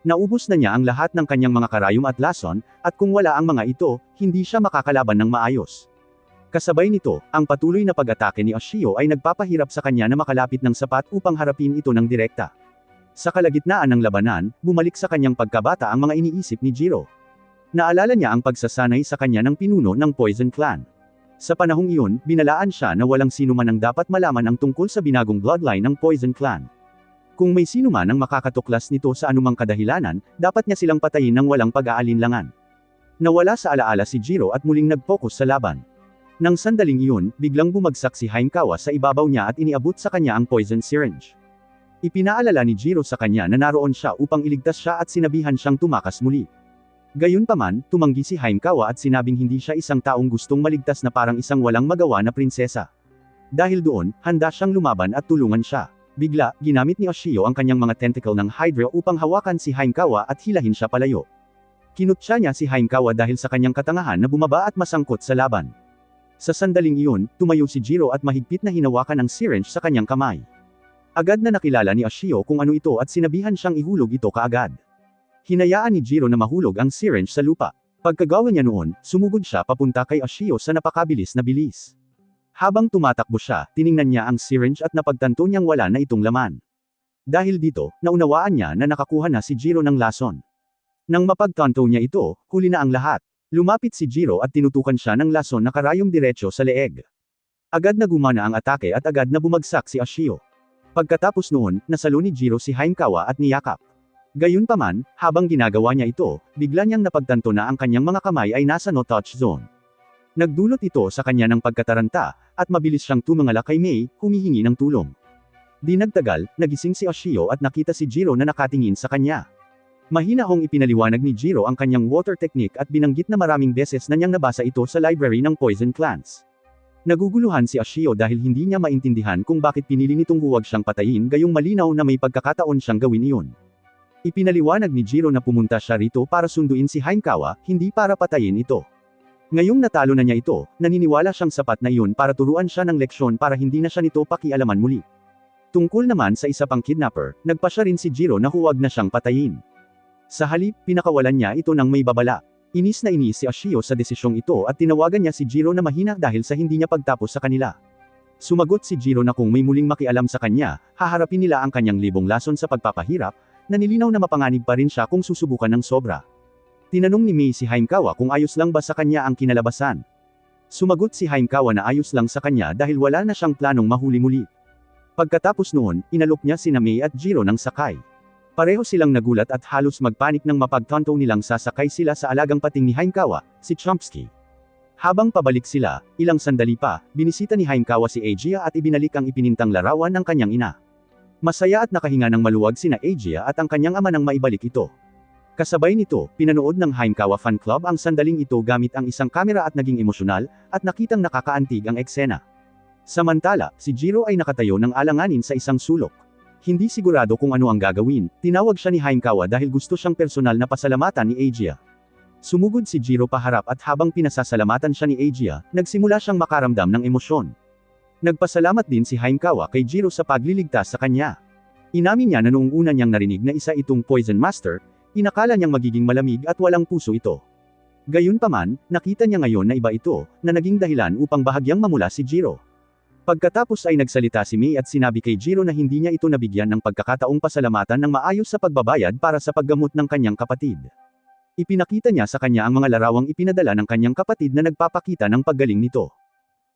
Naubos na niya ang lahat ng kanyang mga karayom at lason, at kung wala ang mga ito, hindi siya makakalaban ng maayos. Kasabay nito, ang patuloy na pag-atake ni Ashio ay nagpapahirap sa kanya na makalapit ng sapat upang harapin ito ng direkta. Sa kalagitnaan ng labanan, bumalik sa kanyang pagkabata ang mga iniisip ni Jiro. Naalala niya ang pagsasanay sa kanya ng pinuno ng Poison Clan. Sa panahong iyon, binalaan siya na walang sino man ang dapat malaman ang tungkol sa binagong bloodline ng Poison Clan. Kung may sino man ang makakatuklas nito sa anumang kadahilanan, dapat niya silang patayin ng walang pag-aalinlangan. Nawala sa alaala si Jiro at muling nag-focus sa laban. Nang sandaling iyon, biglang bumagsak si Haimkawa sa ibabaw niya at iniabot sa kanya ang poison syringe. Ipinaalala ni Jiro sa kanya na naroon siya upang iligtas siya at sinabihan siyang tumakas muli. Gayunpaman, tumanggi si Haimkawa at sinabing hindi siya isang taong gustong maligtas na parang isang walang magawa na prinsesa. Dahil doon, handa siyang lumaban at tulungan siya. Bigla, ginamit ni Ashio ang kanyang mga tentacle ng Hydra upang hawakan si Haimkawa at hilahin siya palayo. Kinutya niya si Haimkawa dahil sa kanyang katangahan na bumaba at masangkot sa laban. Sa sandaling iyon, tumayo si Jiro at mahigpit na hinawakan ang syringe sa kanyang kamay. Agad na nakilala ni Ashio kung ano ito at sinabihan siyang ihulog ito kaagad. Hinayaan ni Jiro na mahulog ang syringe sa lupa. Pagkagawa niya noon, sumugod siya papunta kay Ashio sa napakabilis na bilis. Habang tumatakbo siya, tiningnan niya ang syringe at napagtanto niyang wala na itong laman. Dahil dito, naunawaan niya na nakakuha na si Jiro ng lason. Nang mapagtanto niya ito, huli na ang lahat. Lumapit si Jiro at tinutukan siya ng lason na karayom diretso sa leeg. Agad na gumana ang atake at agad na bumagsak si Ashio. Pagkatapos noon, nasalo ni Jiro si Haimkawa at niyakap. Gayunpaman, habang ginagawa niya ito, bigla niyang napagtanto na ang kanyang mga kamay ay nasa no-touch zone. Nagdulot ito sa kanya ng pagkataranta, at mabilis siyang tumingala kay Mei, humihingi ng tulong. Di nagtagal, nagising si Ashio at nakita si Jiro na nakatingin sa kanya. Mahinahong ipinaliwanag ni Jiro ang kanyang water technique at binanggit na maraming beses na niyang nabasa ito sa library ng Poison Clans. Naguguluhan si Ashio dahil hindi niya maintindihan kung bakit pinili nitong huwag siyang patayin gayong malinaw na may pagkakataon siyang gawin iyon. Ipinaliwanag ni Jiro na pumunta siya rito para sunduin si Haimkawa, hindi para patayin ito. Ngayong natalo na niya ito, naniniwala siyang sapat na iyon para turuan siya ng leksyon para hindi na siya nito pakialaman muli. Tungkol naman sa isa pang kidnapper, nagpa siya rin si Jiro na huwag na siyang patayin. Sa halip, pinakawalan niya ito ng may babala. Inis na inis si Ashio sa desisyong ito at tinawagan niya si Jiro na mahina dahil sa hindi niya pagtapos sa kanila. Sumagot si Jiro na kung may muling makialam sa kanya, haharapin nila ang kanyang libong lason sa pagpapahirap, na nilinaw na mapanganib pa rin siya kung susubukan ng sobra. Tinanong ni Mei si Haimkawa kung ayos lang ba sa kanya ang kinalabasan. Sumagot si Haimkawa na ayos lang sa kanya dahil wala na siyang planong mahuli muli. Pagkatapos noon, inalok niya sina Mei at Jiro ng sakay. Pareho silang nagulat at halos magpanik nang mapagtanto nilang sasakay sila sa alagang pating ni Haimkawa, si Chomsky. Habang pabalik sila, ilang sandali pa, binisita ni Haimkawa si Aegea at ibinalik ang ipinintang larawan ng kanyang ina. Masaya at nakahinga ng maluwag sina Aegea at ang kanyang ama nang maibalik ito. Kasabay nito, pinanood ng Haimkawa Fan Club ang sandaling ito gamit ang isang kamera at naging emosyonal, at nakitang nakakaantig ang eksena. Samantala, si Jiro ay nakatayo ng alanganin sa isang sulok. Hindi sigurado kung ano ang gagawin, tinawag siya ni Haimkawa dahil gusto siyang personal na pasalamatan ni Aegea. Sumugod si Jiro paharap at habang pinasasalamatan siya ni Aegea, nagsimula siyang makaramdam ng emosyon. Nagpasalamat din si Haimkawa kay Jiro sa pagliligtas sa kanya. Inamin niya na noong una niyang narinig na isa itong Poison Master, inakala niyang magiging malamig at walang puso ito. Gayunpaman, nakita niya ngayon na iba ito, na naging dahilan upang bahagyang mamula si Jiro. Pagkatapos ay nagsalita si Mei at sinabi kay Jiro na hindi niya ito nabigyan ng pagkakataong pasalamatan ng maayos sa pagbabayad para sa paggamot ng kanyang kapatid. Ipinakita niya sa kanya ang mga larawang ipinadala ng kanyang kapatid na nagpapakita ng paggaling nito.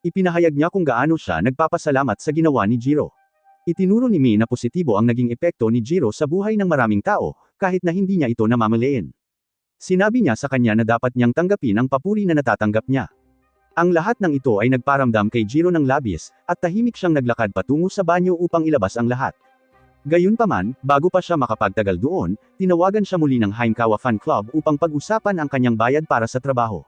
Ipinahayag niya kung gaano siya nagpapasalamat sa ginawa ni Jiro. Itinuro ni Mei na positibo ang naging epekto ni Jiro sa buhay ng maraming tao, kahit na hindi niya ito namamalayan. Sinabi niya sa kanya na dapat niyang tanggapin ang papuri na natatanggap niya. Ang lahat ng ito ay nagparamdam kay Jiro ng labis, at tahimik siyang naglakad patungo sa banyo upang ilabas ang lahat. Gayunpaman, bago pa siya makapagtagal doon, tinawagan siya muli ng Haimkawa Fan Club upang pag-usapan ang kanyang bayad para sa trabaho.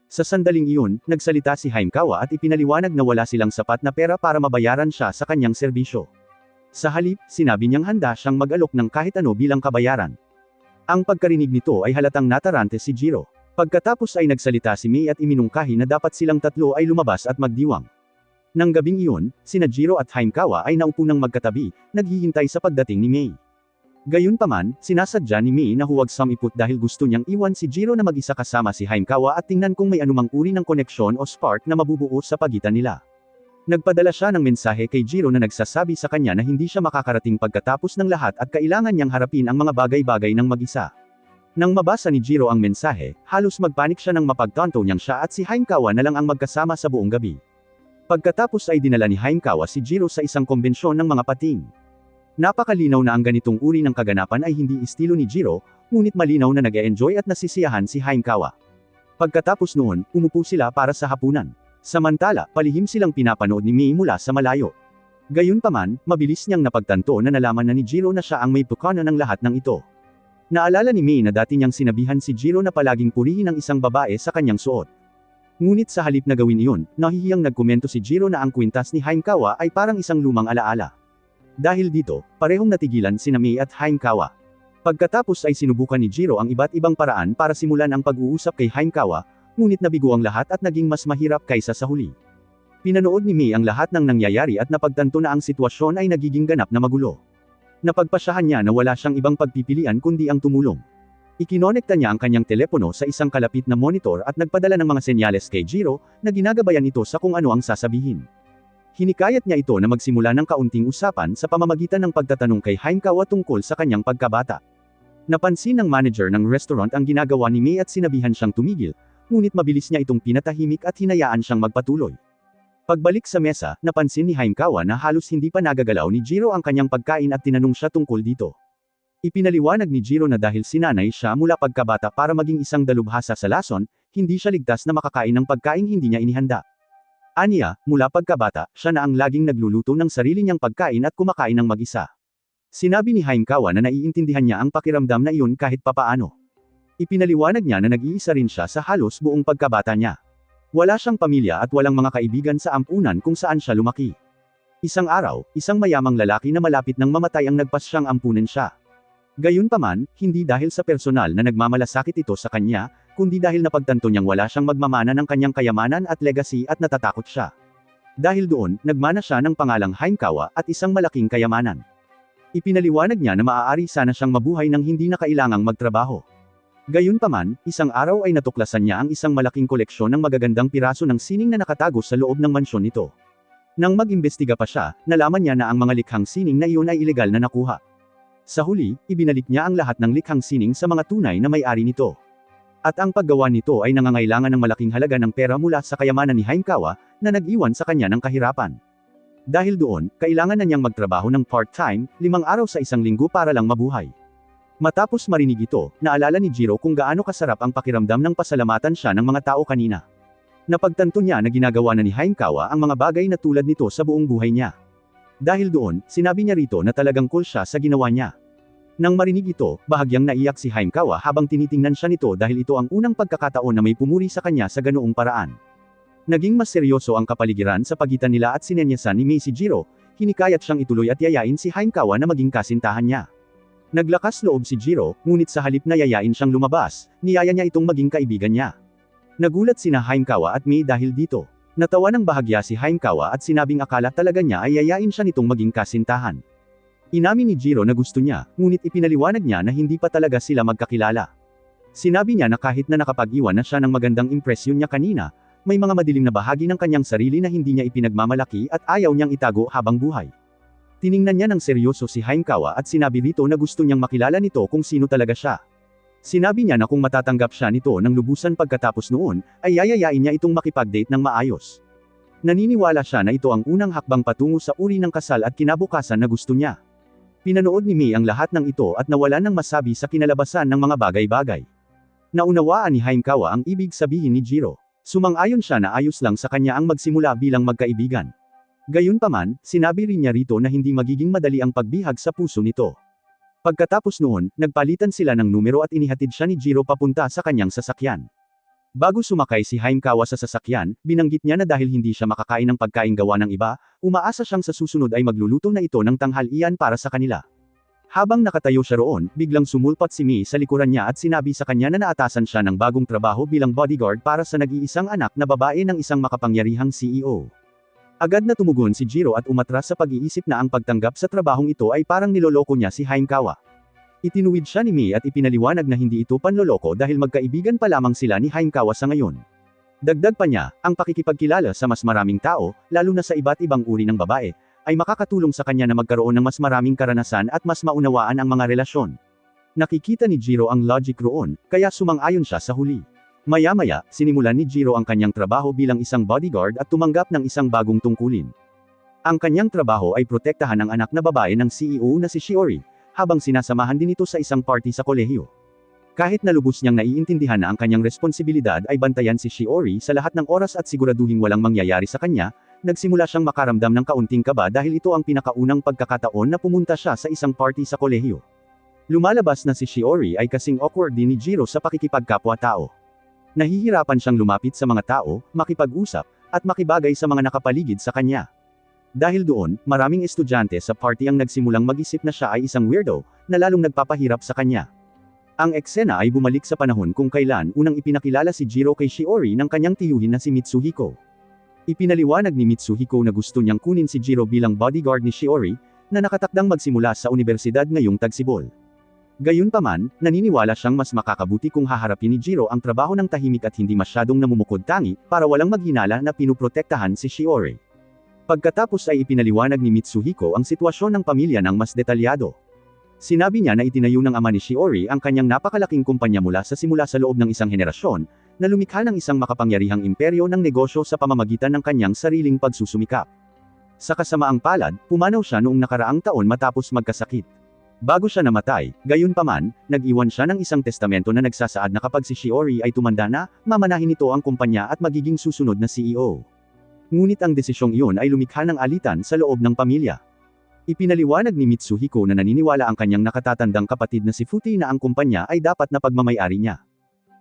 Sa sandaling iyon, nagsalita si Haimkawa at ipinaliwanag na wala silang sapat na pera para mabayaran siya sa kanyang serbisyo. Sa halip, sinabi niyang handa siyang mag-alok ng kahit ano bilang kabayaran. Ang pagkarinig nito ay halatang natarante si Jiro. Pagkatapos ay nagsalita si Mei at iminungkahi na dapat silang tatlo ay lumabas at magdiwang. Nang gabing iyon, sina Jiro at Haimkawa ay naupo ng magkatabi, naghihintay sa pagdating ni Mei. Gayunpaman, sinasadya ni Mei na huwag sumipot dahil gusto niyang iwan si Jiro na mag-isa kasama si Haimkawa at tingnan kung may anumang uri ng koneksyon o spark na mabubuo sa pagitan nila. Nagpadala siya ng mensahe kay Jiro na nagsasabi sa kanya na hindi siya makakarating pagkatapos ng lahat at kailangan niyang harapin ang mga bagay-bagay ng mag-isa. Nang mabasa ni Jiro ang mensahe, halos magpanik siya nang mapagtanto niyang siya at si Haimkawa na lang ang magkasama sa buong gabi. Pagkatapos ay dinala ni Haimkawa si Jiro sa isang kombensyon ng mga pating. Napakalinaw na ang ganitong uri ng kaganapan ay hindi estilo ni Jiro, ngunit malinaw na nag-e-enjoy at nasisiyahan si Haimkawa. Pagkatapos noon, umupo sila para sa hapunan. Samantala, palihim silang pinapanood ni Mei mula sa malayo. Gayunpaman, mabilis niyang napagtanto na nalaman na ni Jiro na siya ang may pukana ng lahat ng ito. Naalala ni Mei na dati niyang sinabihan si Jiro na palaging purihin ang isang babae sa kanyang suot. Ngunit sa halip na gawin iyon, nahihiyang nagkomento si Jiro na ang kwintas ni Haimkawa ay parang isang lumang alaala. Dahil dito, parehong natigilan sina Mei at Haimkawa. Pagkatapos ay sinubukan ni Jiro ang iba't ibang paraan para simulan ang pag-uusap kay Haimkawa, ngunit nabigo ang lahat at naging mas mahirap kaysa sa huli. Pinanood ni Mei ang lahat ng nangyayari at napagtanto na ang sitwasyon ay nagiging ganap na magulo. Napagpasyahan niya na wala siyang ibang pagpipilian kundi ang tumulong. Ikinonekta niya ang kanyang telepono sa isang kalapit na monitor at nagpadala ng mga senyales kay Jiro, na ginagabayan ito sa kung ano ang sasabihin. Hinikayat niya ito na magsimula ng kaunting usapan sa pamamagitan ng pagtatanong kay Haimkawa tungkol sa kanyang pagkabata. Napansin ng manager ng restaurant ang ginagawa ni Mei at sinabihan siyang tumigil, ngunit mabilis niya itong pinatahimik at hinayaan siyang magpatuloy. Pagbalik sa mesa, napansin ni Haimkawa na halos hindi pa nagagalaw ni Jiro ang kanyang pagkain at tinanong siya tungkol dito. Ipinaliwanag ni Jiro na dahil sinanay siya mula pagkabata para maging isang dalubhasa sa lason, hindi siya ligtas na makakain ng pagkaing hindi niya inihanda. Aniya, mula pagkabata, siya na ang laging nagluluto ng sarili niyang pagkain at kumakain ng mag-isa. Sinabi ni Haimkawa na naiintindihan niya ang pakiramdam na iyon kahit papaano. Ipinaliwanag niya na nag-iisa rin siya sa halos buong pagkabata niya. Wala siyang pamilya at walang mga kaibigan sa ampunan kung saan siya lumaki. Isang araw, isang mayamang lalaki na malapit nang mamatay ang nagpasyang ampunin siya. Gayunpaman, hindi dahil sa personal na nagmamalasakit ito sa kanya, kundi dahil napagtanto niyang wala siyang magmamana ng kanyang kayamanan at legacy at natatakot siya. Dahil doon, nagmana siya ng pangalang Haimkawa at isang malaking kayamanan. Ipinaliwanag niya na maaari sana siyang mabuhay nang hindi na kailangang magtrabaho. Gayunpaman, isang araw ay natuklasan niya ang isang malaking koleksyon ng magagandang piraso ng sining na nakatago sa loob ng mansyon nito. Nang mag-imbestiga pa siya, nalaman niya na ang mga likhang sining na iyon ay ilegal na nakuha. Sa huli, ibinalik niya ang lahat ng likhang sining sa mga tunay na may-ari nito. At ang paggawa nito ay nangangailangan ng malaking halaga ng pera mula sa kayamanan ni Haimkawa, na nag-iwan sa kanya ng kahirapan. Dahil doon, kailangan na niyang magtrabaho ng part-time, 5 araw sa isang linggo para lang mabuhay. Matapos marinig ito, naalala ni Jiro kung gaano kasarap ang pakiramdam ng pasalamatan siya ng mga tao kanina. Napagtanto niya na ginagawa na ni Haimkawa ang mga bagay na tulad nito sa buong buhay niya. Dahil doon, sinabi niya rito na talagang cool siya sa ginawa niya. Nang marinig ito, bahagyang naiyak si Haimkawa habang tinitingnan siya nito dahil ito ang unang pagkakataon na may pumuri sa kanya sa ganoong paraan. Naging mas seryoso ang kapaligiran sa pagitan nila at sinenyasan ni Mei si Jiro, hinikayat siyang ituloy at yayain si Haimkawa na maging kasintahan niya. Naglakas loob si Jiro, ngunit sa halip na yayain siyang lumabas, niyaya niya itong maging kaibigan niya. Nagulat sina Haimkawa at Mei dahil dito. Natawa ng bahagya si Haimkawa at sinabing akala talaga niya ay yayain siya nitong maging kasintahan. Inamin ni Jiro na gusto niya, ngunit ipinaliwanag niya na hindi pa talaga sila magkakilala. Sinabi niya na kahit na nakapag-iwan na siya ng magandang impresyon niya kanina, may mga madilim na bahagi ng kanyang sarili na hindi niya ipinagmamalaki at ayaw niyang itago habang buhay. Tiningnan niya ng seryoso si Haimkawa at sinabi rito na gusto niyang makilala nito kung sino talaga siya. Sinabi niya na kung matatanggap siya nito ng lubusan pagkatapos noon, ay yayayain niya itong makipag-date ng maayos. Naniniwala siya na ito ang unang hakbang patungo sa uri ng kasal at kinabukasan na gusto niya. Pinanood ni Mei ang lahat ng ito at nawalan ng masabi sa kinalabasan ng mga bagay-bagay. Naunawaan ni Haimkawa ang ibig sabihin ni Jiro. Sumang-ayon siya na ayos lang sa kanya ang magsimula bilang magkaibigan. Gayunpaman, sinabi rin niya rito na hindi magiging madali ang pagbihag sa puso nito. Pagkatapos noon, nagpalitan sila ng numero at inihatid siya ni Jiro papunta sa kanyang sasakyan. Bago sumakay si Haimkawa sa sasakyan, binanggit niya na dahil hindi siya makakain ng pagkain gawa ng iba, umaasa siyang sa susunod ay magluluto na ito ng tanghalian para sa kanila. Habang nakatayo siya roon, biglang sumulpat si Mei sa likuran niya at sinabi sa kanya na naatasan siya ng bagong trabaho bilang bodyguard para sa nag-iisang anak na babae ng isang makapangyarihang CEO. Agad na tumugon si Jiro at umatras sa pag-iisip na ang pagtanggap sa trabahong ito ay parang niloloko niya si Haimkawa. Itinuwid siya ni Mei at ipinaliwanag na hindi ito panloloko dahil magkaibigan pa lamang sila ni Haimkawa sa ngayon. Dagdag pa niya, ang pakikipagkilala sa mas maraming tao, lalo na sa iba't ibang uri ng babae, ay makakatulong sa kanya na magkaroon ng mas maraming karanasan at mas maunawaan ang mga relasyon. Nakikita ni Jiro ang logic roon, kaya sumang-ayon siya sa huli. Maya-maya, sinimulan ni Jiro ang kanyang trabaho bilang isang bodyguard at tumanggap ng isang bagong tungkulin. Ang kanyang trabaho ay protektahan ang anak na babae ng CEO na si Shiori, habang sinasamahan din ito sa isang party sa kolehiyo. Kahit na lubos niyang naiintindihan na ang kanyang responsibilidad ay bantayan si Shiori sa lahat ng oras at siguraduhin walang mangyayari sa kanya, nagsimula siyang makaramdam ng kaunting kaba dahil ito ang pinakaunang pagkakataon na pumunta siya sa isang party sa kolehiyo. Lumalabas na si Shiori ay kasing awkward din ni Jiro sa pakikipagkapwa-tao. Nahihirapan siyang lumapit sa mga tao, makipag-usap, at makibagay sa mga nakapaligid sa kanya. Dahil doon, maraming estudyante sa party ang nagsimulang mag-isip na siya ay isang weirdo, na lalong nagpapahirap sa kanya. Ang eksena ay bumalik sa panahon kung kailan unang ipinakilala si Jiro kay Shiori ng kanyang tiyuhin na si Mitsuhiko. Ipinaliwanag ni Mitsuhiko na gusto niyang kunin si Jiro bilang bodyguard ni Shiori, na nakatakdang magsimula sa universidad ngayong tagsibol. Gayunpaman, naniniwala siyang mas makakabuti kung haharapin ni Jiro ang trabaho ng tahimik at hindi masyadong namumukod-tangi, para walang maghinala na pinuprotektahan si Shiori. Pagkatapos ay ipinaliwanag ni Mitsuhiko ang sitwasyon ng pamilya ng mas detalyado. Sinabi niya na itinayo ng ama ni Shiori ang kanyang napakalaking kumpanya mula sa simula sa loob ng isang henerasyon, na lumikha ng isang makapangyarihang imperyo ng negosyo sa pamamagitan ng kanyang sariling pagsusumikap. Sa kasamaang palad, pumanaw siya noong nakaraang taon matapos magkasakit. Bago siya namatay, gayunpaman, nag-iwan siya ng isang testamento na nagsasaad na kapag si Shiori ay tumanda na, mamanahin nito ang kumpanya at magiging susunod na CEO. Ngunit ang desisyong iyon ay lumikha ng alitan sa loob ng pamilya. Ipinaliwanag ni Mitsuhiko na naniniwala ang kanyang nakatatandang kapatid na si Futi na ang kumpanya ay dapat na pagmamay-ari niya.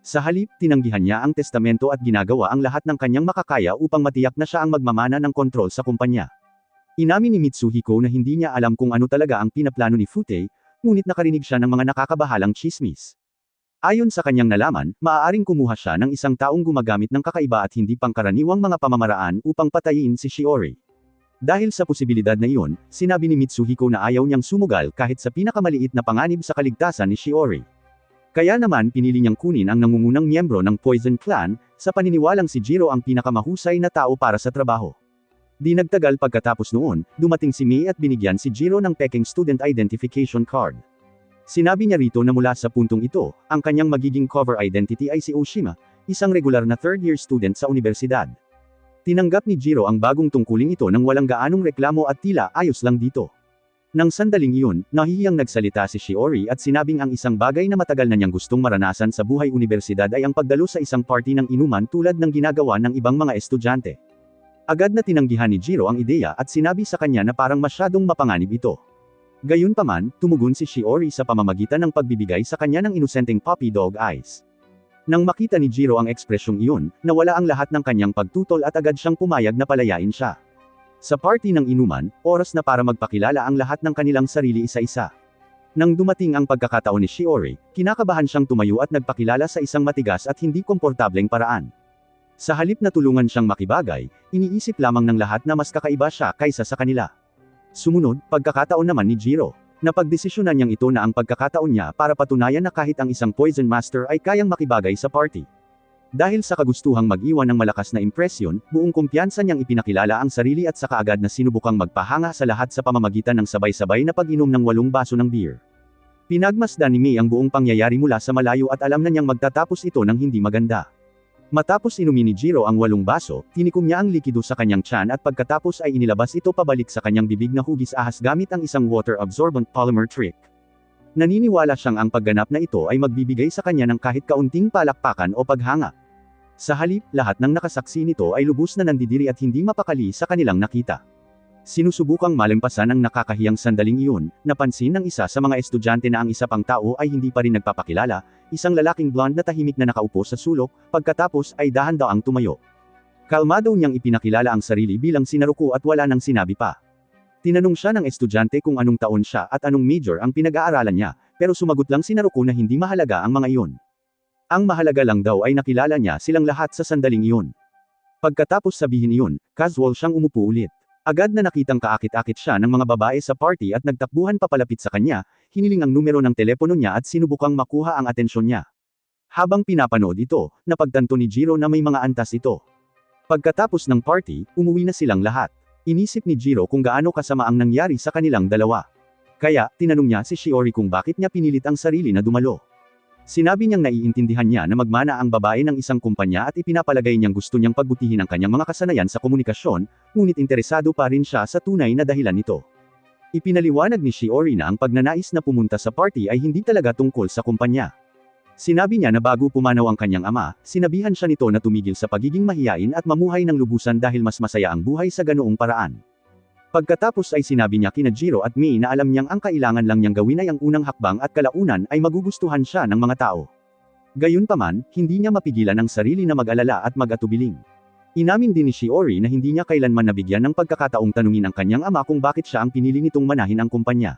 Sa halip, tinanggihan niya ang testamento at ginagawa ang lahat ng kanyang makakaya upang matiyak na siya ang magmamana ng kontrol sa kumpanya. Inamin ni Mitsuhiko na hindi niya alam kung ano talaga ang pinaplano ni Fute, ngunit nakarinig siya ng mga nakakabahalang tsismis. Ayon sa kanyang nalaman, maaaring kumuha siya ng isang taong gumagamit ng kakaiba at hindi pangkaraniwang mga pamamaraan upang patayin si Shiori. Dahil sa posibilidad na iyon, sinabi ni Mitsuhiko na ayaw niyang sumugal kahit sa pinakamaliit na panganib sa kaligtasan ni Shiori. Kaya naman pinili niyang kunin ang nangungunang miyembro ng Poison Clan, sa paniniwalang si Jiro ang pinakamahusay na tao para sa trabaho. Di nagtagal pagkatapos noon, dumating si Mei at binigyan si Jiro ng peking student identification card. Sinabi niya rito na mula sa puntong ito, ang kanyang magiging cover identity ay si Oshima, isang regular na third-year student sa universidad. Tinanggap ni Jiro ang bagong tungkuling ito nang walang gaanong reklamo at tila ayos lang dito. Nang sandaling iyon, nahihiyang nagsalita si Shiori at sinabing ang isang bagay na matagal na niyang gustong maranasan sa buhay universidad ay ang pagdalo sa isang party ng inuman tulad ng ginagawa ng ibang mga estudyante. Agad na tinanggihan ni Jiro ang ideya at sinabi sa kanya na parang masyadong mapanganib ito. Gayunpaman, tumugon si Shiori sa pamamagitan ng pagbibigay sa kanya ng inosenteng puppy dog eyes. Nang makita ni Jiro ang ekspresyong iyon, nawala ang lahat ng kanyang pagtutol at agad siyang pumayag na palayain siya. Sa party ng inuman, oras na para magpakilala ang lahat ng kanilang sarili isa-isa. Nang dumating ang pagkakataon ni Shiori, kinakabahan siyang tumayo at nagpakilala sa isang matigas at hindi komportableng paraan. Sa halip na tulungan siyang makibagay, iniisip lamang ng lahat na mas kakaiba siya kaysa sa kanila. Sumunod, pagkakataon naman ni Jiro. Napagdesisyonan niyang ito na ang pagkakataon niya para patunayan na kahit ang isang Poison Master ay kayang makibagay sa party. Dahil sa kagustuhang mag-iwan ng malakas na impresyon, buong kumpiyansa niyang ipinakilala ang sarili at saka agad na sinubukang magpahanga sa lahat sa pamamagitan ng sabay-sabay na pag-inom ng 8 baso ng beer. Pinagmasdan ni Mei ang buong pangyayari mula sa malayo at alam na niyang magtatapos ito ng hindi maganda. Matapos inumin ni Jiro ang 8 baso, tinikom niya ang likido sa kanyang tiyan at pagkatapos ay inilabas ito pabalik sa kanyang bibig na hugis ahas gamit ang isang water-absorbent polymer trick. Naniniwala siyang ang pagganap na ito ay magbibigay sa kanya ng kahit kaunting palakpakan o paghanga. Sa halip, lahat ng nakasaksi nito ay lubos na nandidiri at hindi mapakali sa kanilang nakita. Sinusubukang malampasan ang nakakahiyang sandaling iyon, napansin ng isa sa mga estudyante na ang isa pang tao ay hindi pa rin nagpapakilala, isang lalaking blonde na tahimik na nakaupo sa sulok, pagkatapos ay dahan-daang tumayo. Kalmado niyang ipinakilala ang sarili bilang si Naruko at wala nang sinabi pa. Tinanong siya ng estudyante kung anong taon siya at anong major ang pinag-aaralan niya, pero sumagot lang si Naruko na hindi mahalaga ang mga iyon. Ang mahalaga lang daw ay nakilala niya silang lahat sa sandaling iyon. Pagkatapos sabihin iyon, casual siyang umupo ulit. Agad na nakitang kaakit-akit siya ng mga babae sa party at nagtakbuhan papalapit sa kanya, hiniling ang numero ng telepono niya at sinubukang makuha ang atensyon niya. Habang pinapanood ito, napagtanto ni Jiro na may mga antas ito. Pagkatapos ng party, umuwi na silang lahat. Inisip ni Jiro kung gaano kasama ang nangyari sa kanilang dalawa. Kaya, tinanong niya si Shiori kung bakit niya pinilit ang sarili na dumalo. Sinabi niyang naiintindihan niya na magmana ang babae ng isang kumpanya at ipinapalagay niyang gusto niyang pagbutihin ang kanyang mga kasanayan sa komunikasyon, ngunit interesado pa rin siya sa tunay na dahilan nito. Ipinaliwanag ni Shiori na ang pagnanais na pumunta sa party ay hindi talaga tungkol sa kumpanya. Sinabi niya na bago pumanaw ang kanyang ama, sinabihan siya nito na tumigil sa pagiging mahiyain at mamuhay ng lubusan dahil mas masaya ang buhay sa ganoong paraan. Pagkatapos ay sinabi niya kina Jiro at Mei na alam niyang ang kailangan lang niyang gawin ay ang unang hakbang at kalaunan ay magugustuhan siya ng mga tao. Gayunpaman, hindi niya mapigilan ang sarili na mag-alala at mag-atubiling. Inamin din ni Shiori na hindi niya kailanman nabigyan ng pagkakataong tanungin ang kanyang ama kung bakit siya ang pinili nitong manahin ang kumpanya.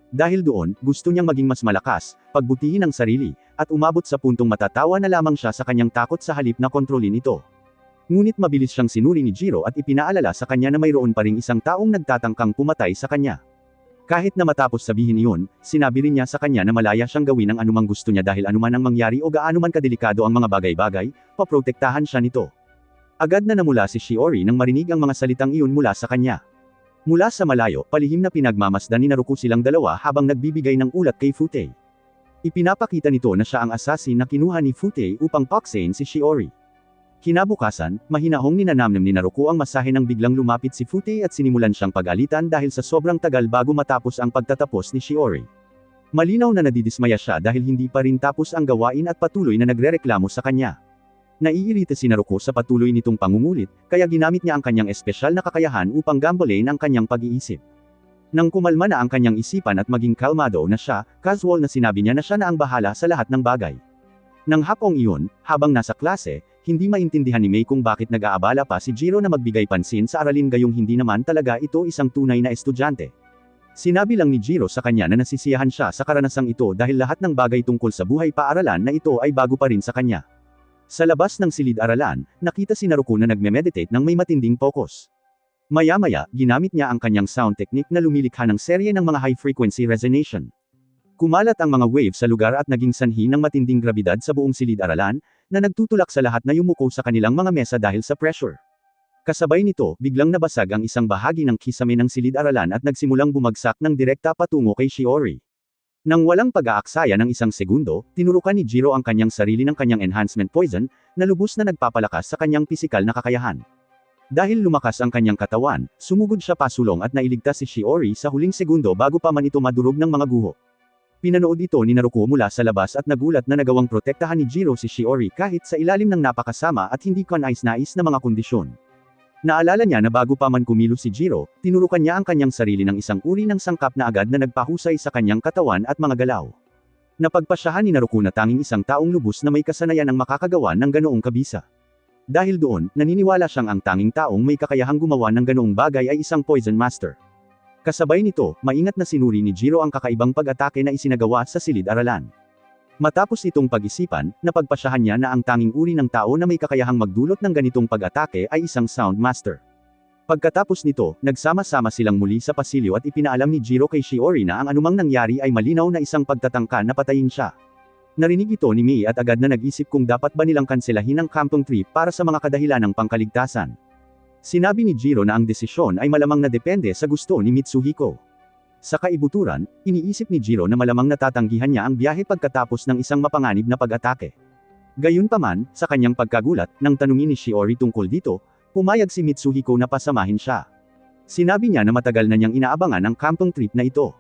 Dahil doon, gusto niyang maging mas malakas, pagbutihin ang sarili, at umabot sa puntong matatawa na lamang siya sa kanyang takot sa halip na kontrolin ito. Ngunit mabilis siyang sinuri ni Jiro at ipinaalala sa kanya na mayroon pa ring isang taong nagtatangkang pumatay sa kanya. Kahit na matapos sabihin iyon, sinabi rin niya sa kanya na malaya siyang gawin ang anumang gusto niya dahil anuman ang mangyari o gaano man kadelikado ang mga bagay-bagay, paprotektahan siya nito. Agad na namula si Shiori nang marinig ang mga salitang iyon mula sa kanya. Mula sa malayo, palihim na pinagmamasdan ni Naruko silang dalawa habang nagbibigay ng ulat kay Fute. Ipinapakita nito na siya ang assassin na kinuha ni Fute upang paksain si Shiori. Kinabukasan, mahinahong ninanamnam ni Naruko ang masahe nang biglang lumapit si Fute at sinimulan siyang pag-alitan dahil sa sobrang tagal bago matapos ang pagtatapos ni Shiori. Malinaw na nadidismaya siya dahil hindi pa rin tapos ang gawain at patuloy na nagrereklamo sa kanya. Naiirita si Naruko sa patuloy nitong pangungulit, kaya ginamit niya ang kanyang espesyal na kakayahan upang gambolain ang kanyang pag-iisip. Nang kumalma na ang kanyang isipan at maging kalmado na siya, casual na sinabi niya na siya na ang bahala sa lahat ng bagay. Nang hapong iyon, habang nasa klase, hindi maintindihan ni Mei kung bakit nag-aabala pa si Jiro na magbigay pansin sa aralin gayong hindi naman talaga ito isang tunay na estudyante. Sinabi lang ni Jiro sa kanya na nasisiyahan siya sa karanasang ito dahil lahat ng bagay tungkol sa buhay paaralan na ito ay bago pa rin sa kanya. Sa labas ng silid-aralan, nakita si Naruko na nagme-meditate ng may matinding focus. Maya-maya, ginamit niya ang kanyang sound technique na lumilikha ng serye ng mga high-frequency resonation. Kumalat ang mga wave sa lugar at naging sanhi ng matinding grabidad sa buong silid-aralan, na nagtutulak sa lahat na yumuko sa kanilang mga mesa dahil sa pressure. Kasabay nito, biglang nabasag ang isang bahagi ng kisame ng silid-aralan at nagsimulang bumagsak ng direkta patungo kay Shiori. Nang walang pag-aaksaya ng isang segundo, tinurukan ni Jiro ang kanyang sarili ng kanyang enhancement poison, na lubos na nagpapalakas sa kanyang pisikal na kakayahan. Dahil lumakas ang kanyang katawan, sumugod siya pasulong at nailigtas si Shiori sa huling segundo bago pa man ito madurog ng mga guho. Pinanood ito ni Naruko mula sa labas at nagulat na nagawang protektahan ni Jiro si Shiori kahit sa ilalim ng napakasama at hindi kanais-nais na mga kondisyon. Naalala niya na bago pa man kumilos si Jiro, tinurukan niya ang kanyang sarili ng isang uri ng sangkap na agad na nagpahusay sa kanyang katawan at mga galaw. Napagpasyahan ni Naruko na tanging isang taong lubos na may kasanayan ang makakagawa ng ganoong kabisa. Dahil doon, naniniwala siyang ang tanging taong may kakayahang gumawa ng ganoong bagay ay isang Poison Master. Kasabay nito, maingat na sinuri ni Jiro ang kakaibang pag-atake na isinagawa sa silid-aralan. Matapos itong pag-isipan, napagpasyahan niya na ang tanging uri ng tao na may kakayahang magdulot ng ganitong pag-atake ay isang Sound Master. Pagkatapos nito, nagsama-sama silang muli sa pasilyo at ipinaalam ni Jiro kay Shiori na ang anumang nangyari ay malinaw na isang pagtatangka na patayin siya. Narinig ito ni Mei at agad na nag-isip kung dapat ba nilang kanselahin ang camping trip para sa mga kadahilanang pangkaligtasan. Sinabi ni Jiro na ang desisyon ay malamang na depende sa gusto ni Mitsuhiko. Sa kaibuturan, iniisip ni Jiro na malamang natatanggihan niya ang biyahe pagkatapos ng isang mapanganib na pag-atake. Gayunpaman, sa kanyang pagkagulat, nang tanungin ni Shiori tungkol dito, pumayag si Mitsuhiko na pasamahin siya. Sinabi niya na matagal na niyang inaabangan ang camping trip na ito.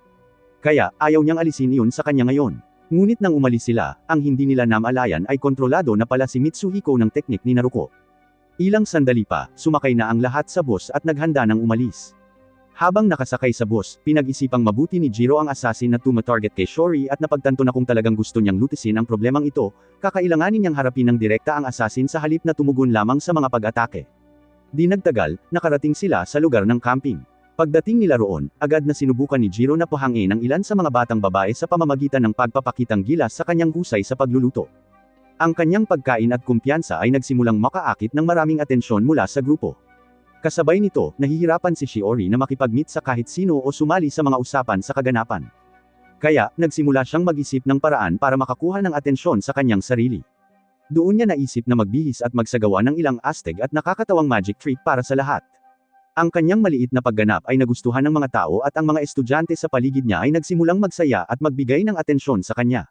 Kaya, ayaw niyang alisin iyon sa kanya ngayon. Ngunit nang umalis sila, ang hindi nila namalayan ay kontrolado na pala si Mitsuhiko ng teknik ni Naruko. Ilang sandali pa, sumakay na ang lahat sa bus at naghanda ng umalis. Habang nakasakay sa bus, pinag-isipang mabuti ni Jiro ang assassin na tumatarget kay Shiori at napagtanto na kung talagang gusto niyang lutisin ang problemang ito, kakailanganin niyang harapin ng direkta ang assassin sa halip na tumugon lamang sa mga pag-atake. Di nagtagal, nakarating sila sa lugar ng camping. Pagdating nila roon, agad na sinubukan ni Jiro na pahangin ang ilan sa mga batang babae sa pamamagitan ng pagpapakitang gilas sa kanyang husay sa pagluluto. Ang kanyang pagkain at kumpiyansa ay nagsimulang makaakit ng maraming atensyon mula sa grupo. Kasabay nito, nahihirapan si Shiori na makipag-meet sa kahit sino o sumali sa mga usapan sa kaganapan. Kaya, nagsimula siyang mag-isip ng paraan para makakuha ng atensyon sa kanyang sarili. Doon niya naisip na magbihis at magsagawa ng ilang astig at nakakatawang magic trick para sa lahat. Ang kanyang maliit na pagganap ay nagustuhan ng mga tao at ang mga estudyante sa paligid niya ay nagsimulang magsaya at magbigay ng atensyon sa kanya.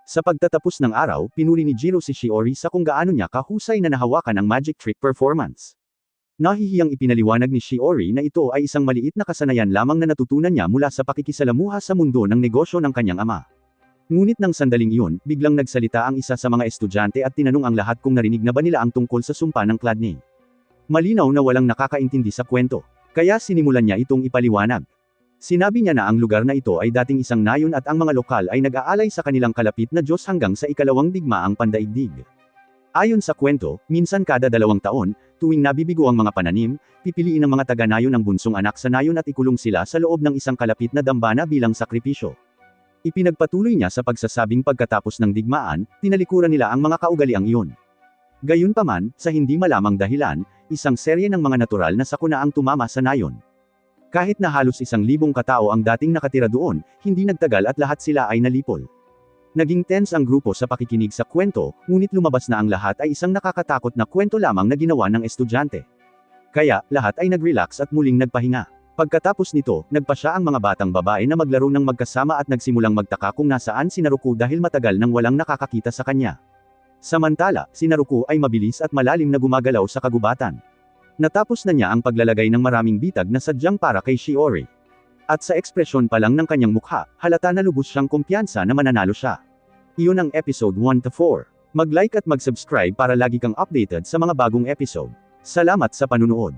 Sa pagtatapos ng araw, pinuri ni Jiro si Shiori sa kung gaano niya kahusay na nahawakan ang magic trick performance. Nahihiyang ipinaliwanag ni Shiori na ito ay isang maliit na kasanayan lamang na natutunan niya mula sa pakikisalamuha sa mundo ng negosyo ng kanyang ama. Ngunit nang sandaling iyon, biglang nagsalita ang isa sa mga estudyante at tinanong ang lahat kung narinig na ba nila ang tungkol sa sumpa ng Chladni. Malinaw na walang nakakaintindi sa kwento. Kaya sinimulan niya itong ipaliwanag. Sinabi niya na ang lugar na ito ay dating isang nayon at ang mga lokal ay nag-aalay sa kanilang kalapit na Diyos hanggang sa ikalawang digmaang pandaigdig. Ayon sa kwento, minsan kada 2 taon, tuwing nabibigo ang mga pananim, pipiliin ng mga taga-nayon ang bunsong anak sa nayon at ikulong sila sa loob ng isang kalapit na dambana bilang sakripisyo. Ipinagpatuloy niya sa pagsasabing pagkatapos ng digmaan, tinalikuran nila ang mga kaugaliang iyon. Gayunpaman, sa hindi malamang dahilan, isang serye ng mga natural na sakuna ang tumama sa nayon. Kahit na halos 1,000 katao ang dating nakatira doon, hindi nagtagal at lahat sila ay nalipol. Naging tense ang grupo sa pakikinig sa kwento, ngunit lumabas na ang lahat ay isang nakakatakot na kwento lamang na ginawa ng estudyante. Kaya, lahat ay nag-relax at muling nagpahinga. Pagkatapos nito, nagpa siya ang mga batang babae na maglaro ng magkasama at nagsimulang magtaka kung nasaan si Naruko dahil matagal nang walang nakakakita sa kanya. Samantala, si Naruko ay mabilis at malalim na gumagalaw sa kagubatan. Natapos na niya ang paglalagay ng maraming bitag na sadyang para kay Shiori. At sa ekspresyon pa lang ng kanyang mukha, halata na lubos siyang kumpiyansa na mananalo siya. Iyon ang episode 1 to 4. Mag-like at mag-subscribe para lagi kang updated sa mga bagong episode. Salamat sa panunood.